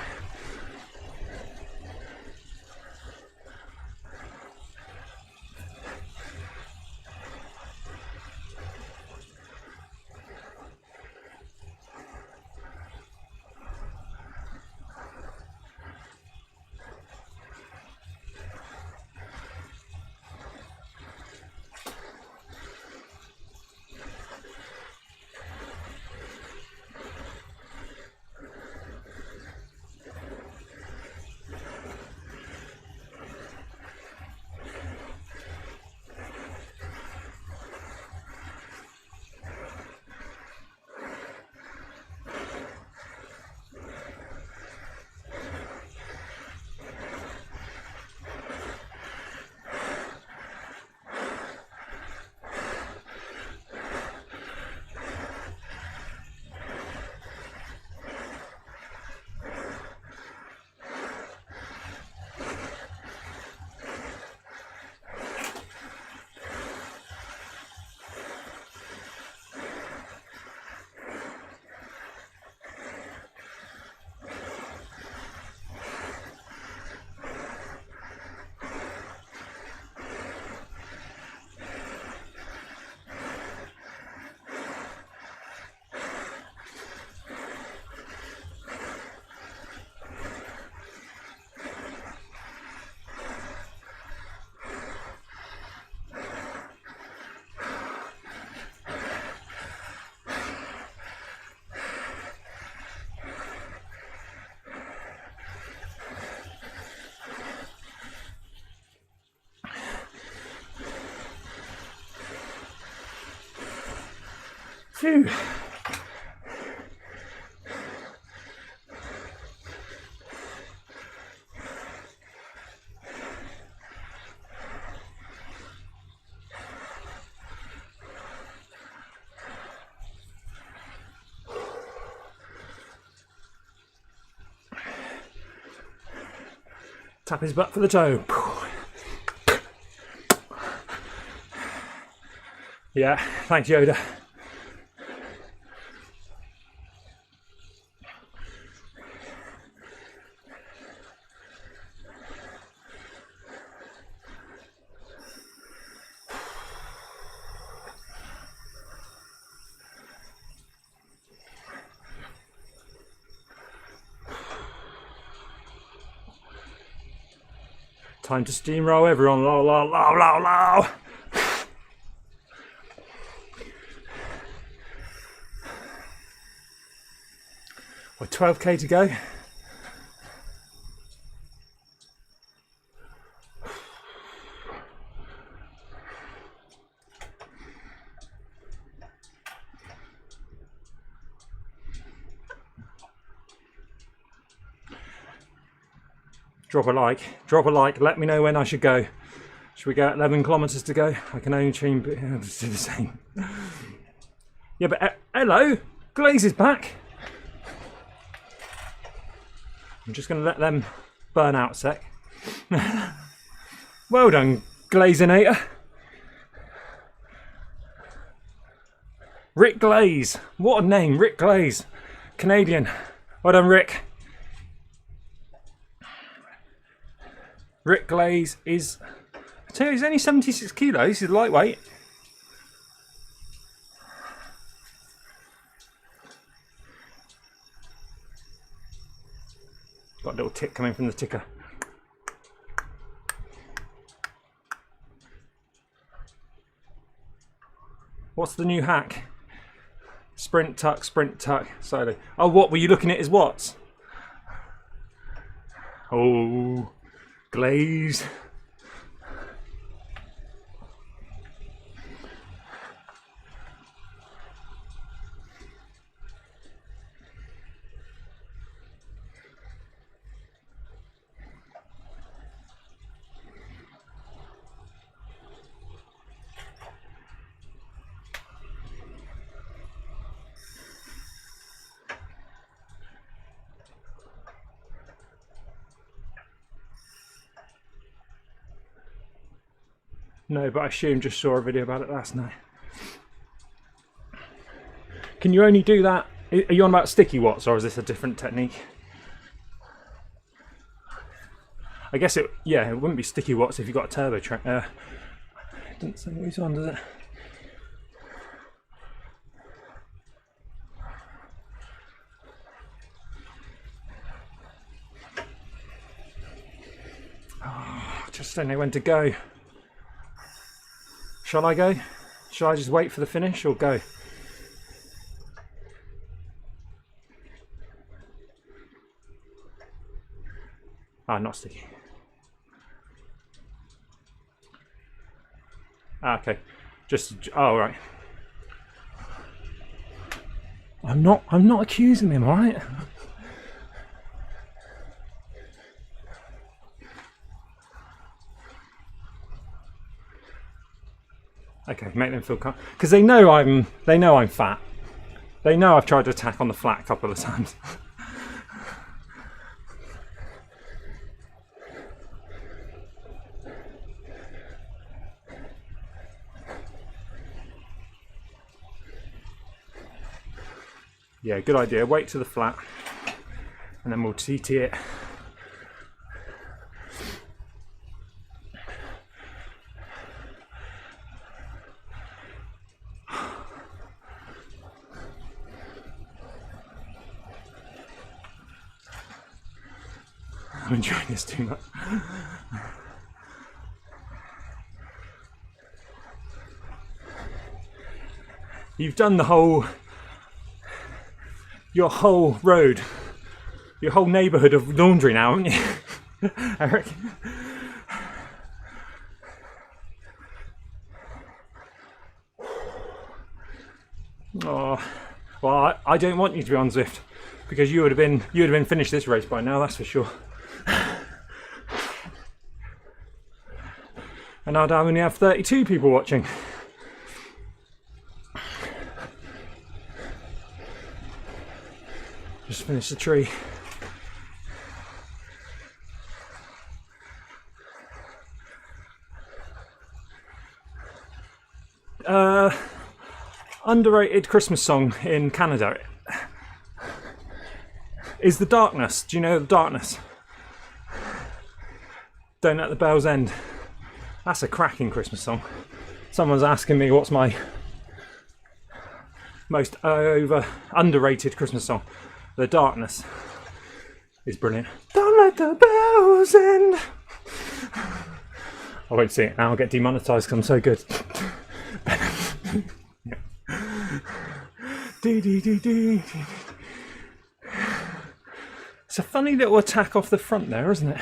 Phew. Tap his butt for the toe. Yeah, thanks Yoda. Time to steamroll everyone. Low, low, low, low, low. We're 12k to go. Drop a like, let me know when I should go. Should we go 11 kilometres to go? I can only try and do the same. Yeah, but hello, Glaze is back. I'm just going to let them burn out a sec. Well done, Glazinator. Rick Glaze. What a name, Rick Glaze. Canadian. Well done, Rick. Rick Glaze is... I tell you, he's only 76 kilos. He's lightweight. Got a little tick coming from the ticker. What's the new hack? Sprint tuck, solo. Oh, what were you looking at his watts? Oh, Glaze. No, but I assume just saw a video about it last night. Can you only do that? Are you on about sticky watts, or is this a different technique? I guess it, yeah, it wouldn't be sticky watts if you got a turbo track. It doesn't say what he's on, does it? Oh, just don't know when to go. Shall I go? Shall I just wait for the finish or go? Ah, not sticky. Ah, okay. Just, oh, right. I'm not accusing him, all right? Okay, make them feel comfortable, because they know I'm fat. They know I've tried to attack on the flat a couple of times. Yeah, good idea. Wait to the flat, and then we'll TT it. I'm enjoying this too much. You've done the whole, your whole road, your whole neighbourhood of laundry now, haven't you, Eric? Oh, well, I don't want you to be on Zwift, because you would have been finished this race by now, that's for sure. And I'd only have 32 people watching. Just finish the tree. Underrated Christmas song in Canada is The Darkness. Do you know The Darkness? Don't Let the Bells End. That's a cracking Christmas song. Someone's asking me what's my most underrated Christmas song. The Darkness is brilliant. Don't let the bells end. I won't sing it now, I'll get demonetised because I'm so good. It's a funny little attack off the front there, isn't it?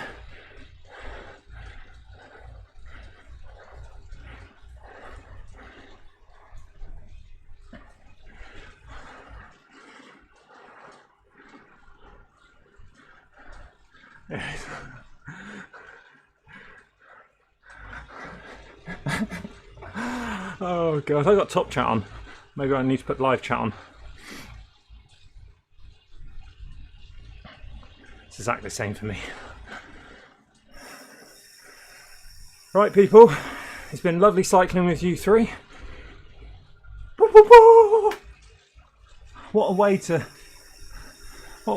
Oh god, I got top chat on. Maybe I need to put live chat on. It's exactly the same for me. Right people, it's been lovely cycling with you three. What a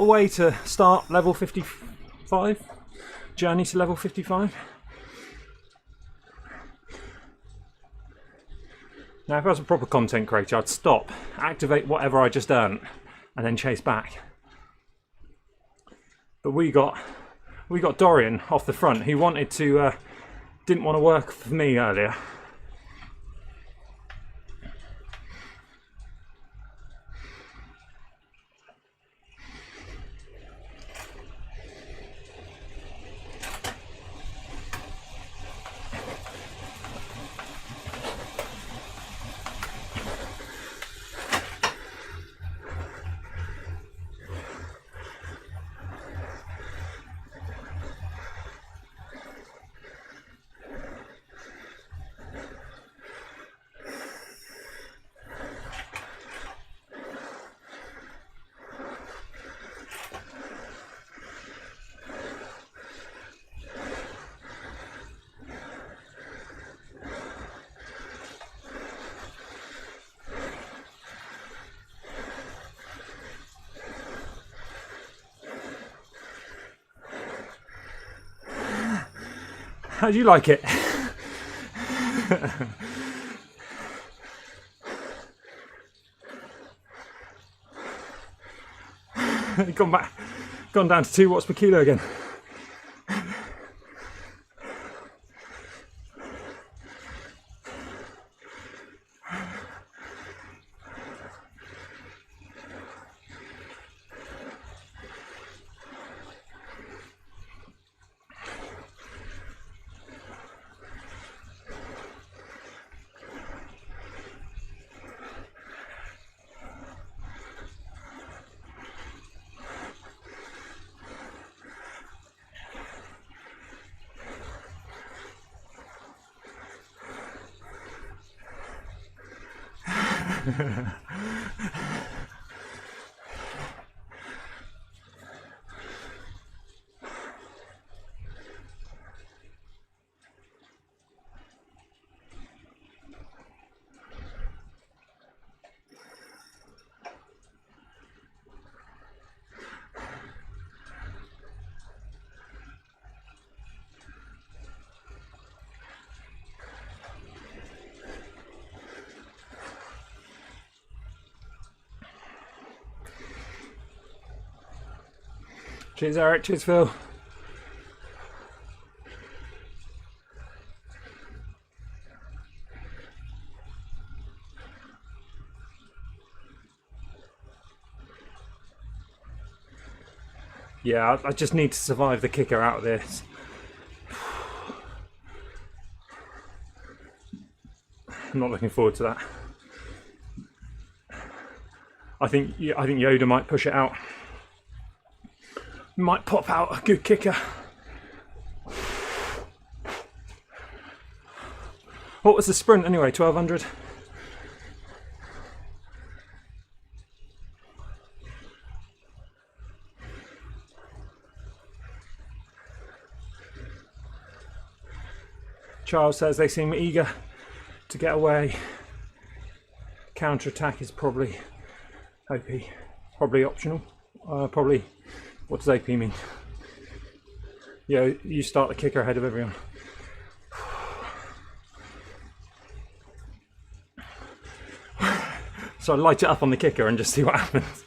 way to start level 55, journey to level 55. Now if I was a proper content creator, I'd stop, activate whatever I just earned, and then chase back. But we got Dorian off the front. He didn't want to work for me earlier. How do you like it? Gone down to 2 watts per kilo again. Cheers Eric, cheers Phil. Yeah, I just need to survive the kicker out of this. I'm not looking forward to that. I think Yoda might push it out. Might pop out a good kicker. What was the sprint anyway? 1200? Charles says they seem eager to get away. Counter-attack is probably OP, probably optional. Probably, what does AP mean? Yeah, you start the kicker ahead of everyone. So I light it up on the kicker and just see what happens.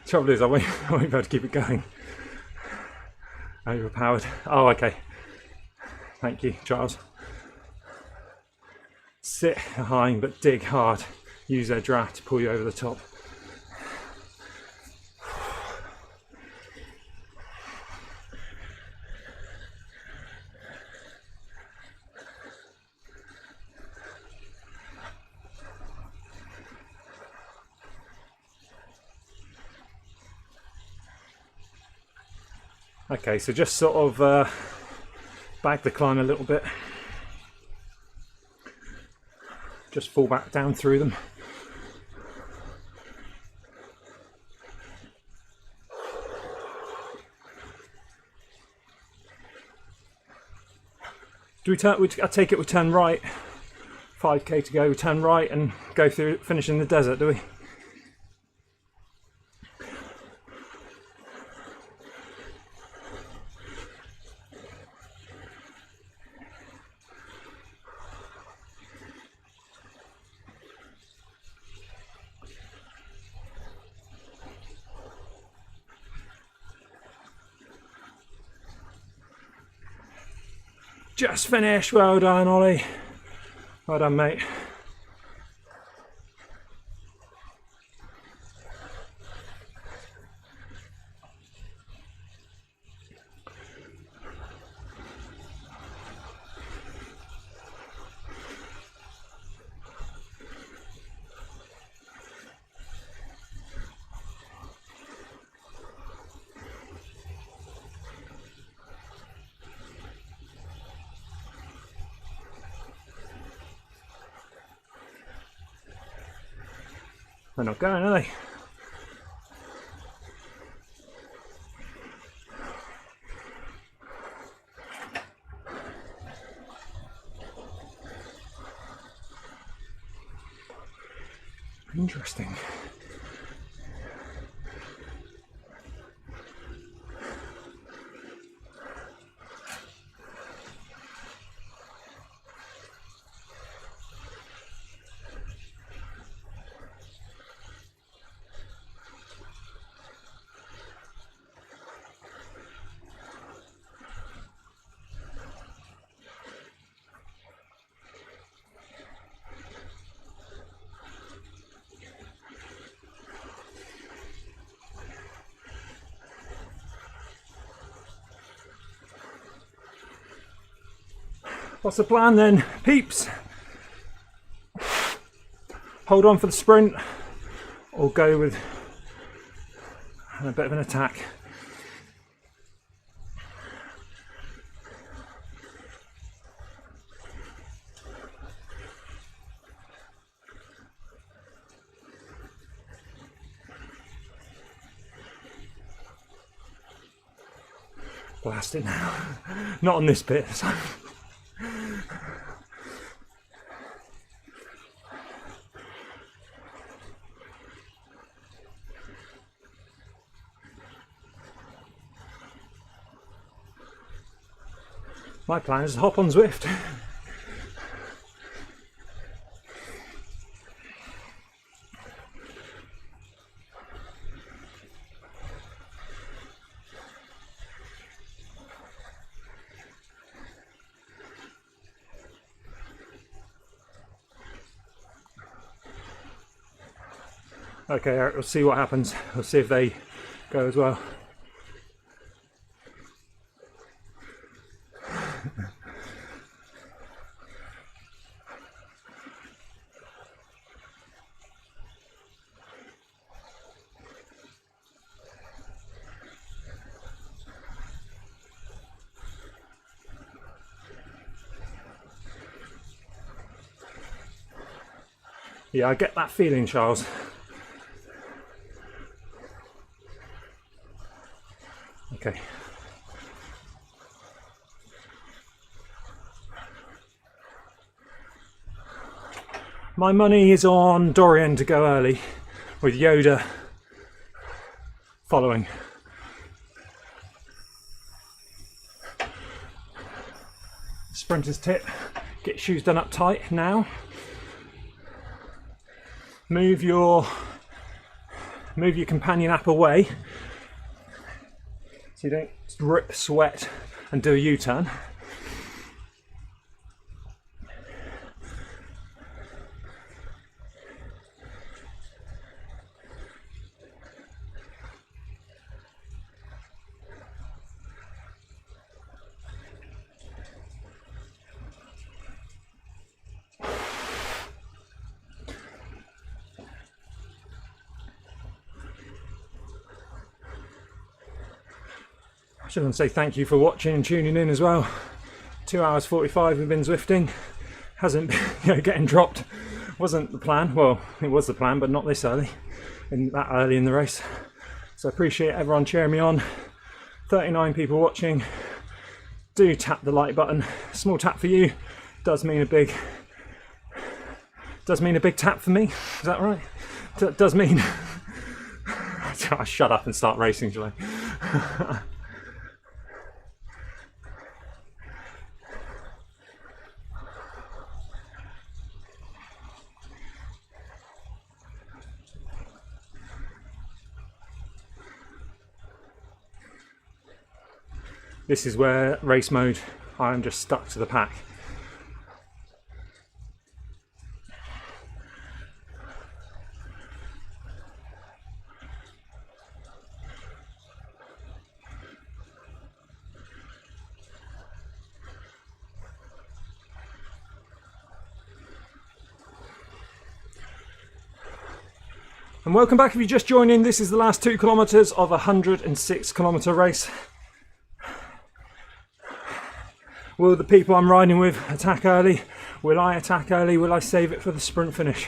Trouble is, I won't be able to keep it going. Overpowered. Oh, okay. Thank you, Charles. Sit behind but dig hard. Use their draft to pull you over the top. Okay, so just sort of bag the climb a little bit. just fall back down through them. Do we turn? I take it we turn right. 5k to go. We turn right and go through, finish in the desert. Do we? Just finished. Well done, Ollie. Well done, mate. They're not going, are they? Interesting. What's the plan then, peeps? Hold on for the sprint or go with a bit of an attack? Blast it now. Not on this bit. So. My plan is to hop on Zwift. Okay, Eric, we'll see what happens. We'll see if they go as well. Yeah, I get that feeling, Charles. Okay. My money is on Dorian to go early, with Yoda following. Sprinter's tip, get shoes done up tight now. Move your companion app away so you don't drip sweat and do a U-turn. I should say thank you for watching and tuning in as well. 2 hours 45 we've been Zwifting. Hasn't been getting dropped Wasn't the plan. Well, it was the plan, but not this early, that early in the race. So I appreciate everyone cheering me on. 39 people watching. Do tap the like button. Small tap for you does mean a big tap for me. Is that right? Does mean. I shut up and start racing, shall I? This is where race mode, I'm just stuck to the pack. And welcome back if you just joined in. This is the last 2 kilometres of a 106 kilometre race. Will the people I'm riding with attack early? Will I attack early? Will I save it for the sprint finish?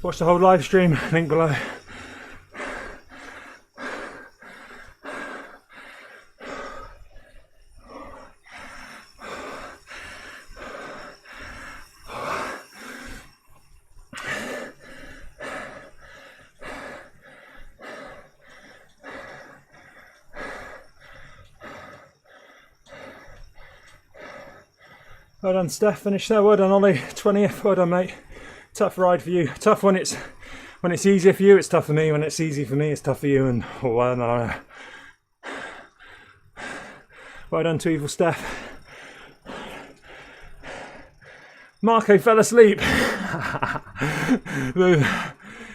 Watch the whole live stream, link below. Well done, Steph. Finished there. Well done, Ollie. 20th. Well done, mate. Tough ride for you. Tough when it's easier for you. It's tough for me. When it's easy for me, it's tough for you. And well done. Well done to Evil Steph. Marco fell asleep.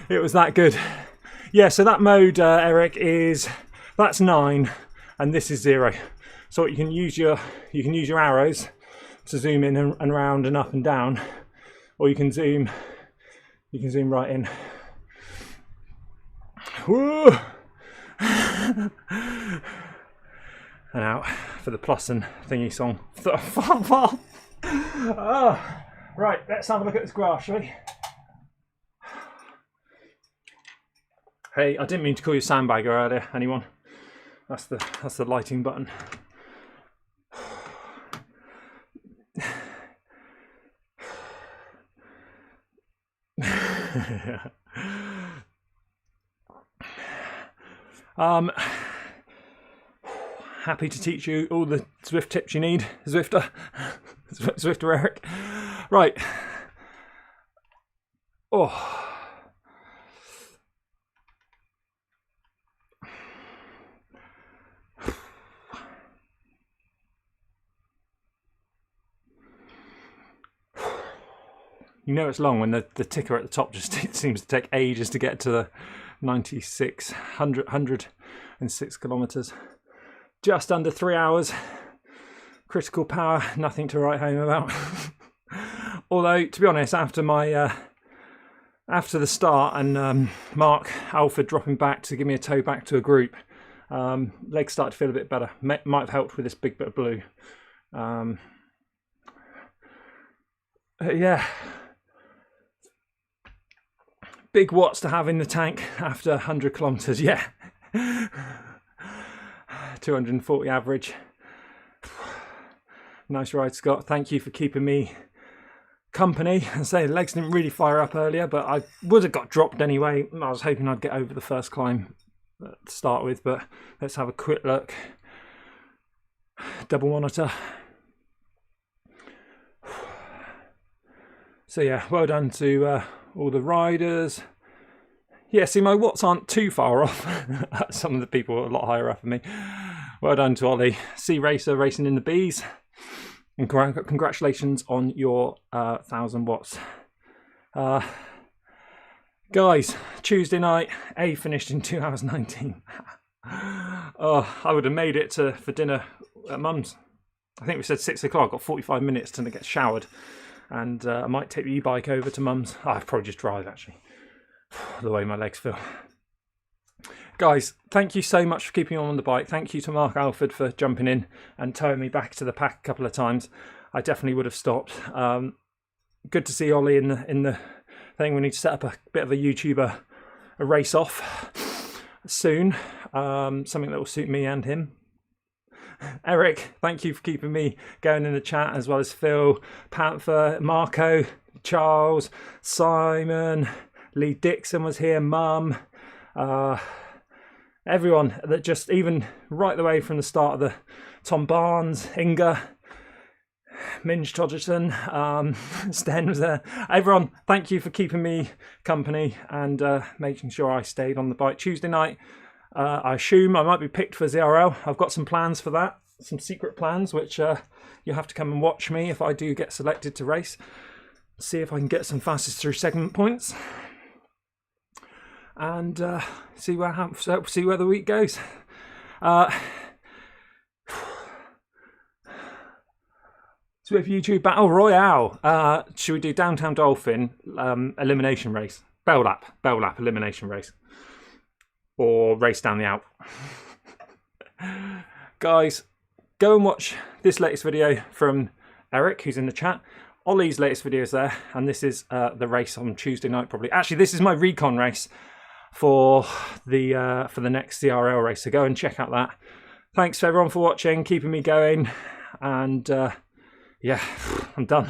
It was that good. Yeah. So that mode, Eric, that's 9. and this is 0. So you can use your arrows to zoom in and around and up and down, or you can zoom right in. Woo! And out for the plus and thingy song. Oh, right, let's have a look at this grass, shall we? Hey, I didn't mean to call you sandbagger earlier, anyone. That's the lighting button. Happy to teach you all the Zwift tips you need, Zwifter. Zwifter Eric. Right. Oh. You know it's long when the ticker at the top just seems to take ages to get to the 106 kilometres. Just under 3 hours. Critical power, nothing to write home about. Although, to be honest, after the start and Mark Alford dropping back to give me a tow back to a group, legs started to feel a bit better. Might have helped with this big bit of blue. Yeah. Big watts to have in the tank after 100 kilometres, yeah. 240 average. Nice ride, Scott. Thank you for keeping me company. I say the legs didn't really fire up earlier, but I would have got dropped anyway. I was hoping I'd get over the first climb to start with, but let's have a quick look. Double monitor. So yeah, well done to all the riders. Yeah, see, my watts aren't too far off. Some of the people are a lot higher up than me. Well done to Ollie. Sea Racer racing in the B's. And congratulations on your 1,000 watts. Guys, Tuesday night, A finished in 2 hours 19. Oh, I would have made it for dinner at Mum's. I think we said 6 o'clock. Got 45 minutes to get showered. And I might take the e-bike over to Mum's. Oh, I'd probably just drive, actually. The way my legs feel. Guys, thank you so much for keeping on the bike. Thank you to Mark Alford for jumping in and towing me back to the pack a couple of times. I definitely would have stopped. Good to see Ollie in the thing. We need to set up a bit of a race off soon. Something that will suit me and him. Eric, thank you for keeping me going in the chat, as well as Phil, Panther, Marco, Charles, Simon, Lee Dixon was here, Mum, everyone that just, even right the way from the start of the Tom Barnes, Inga, Minge Todgerton, Sten was there. Everyone, thank you for keeping me company and making sure I stayed on the bike. Tuesday night, I assume I might be picked for ZRL. I've got some plans for that, some secret plans, which you'll have to come and watch me if I do get selected to race. See if I can get some fastest through segment points, and see where the week goes. Zwift YouTube Battle Royale. Should we do Downtown Dolphin elimination race? Bell lap elimination race. Or race down the Alp. Guys, go and watch this latest video from Eric, who's in the chat. Ollie's latest video is there, and this is the race on Tuesday night, probably. Actually, this is my recon race for the next CRL race, so go and check out that. Thanks for everyone for watching, keeping me going, and yeah, I'm done.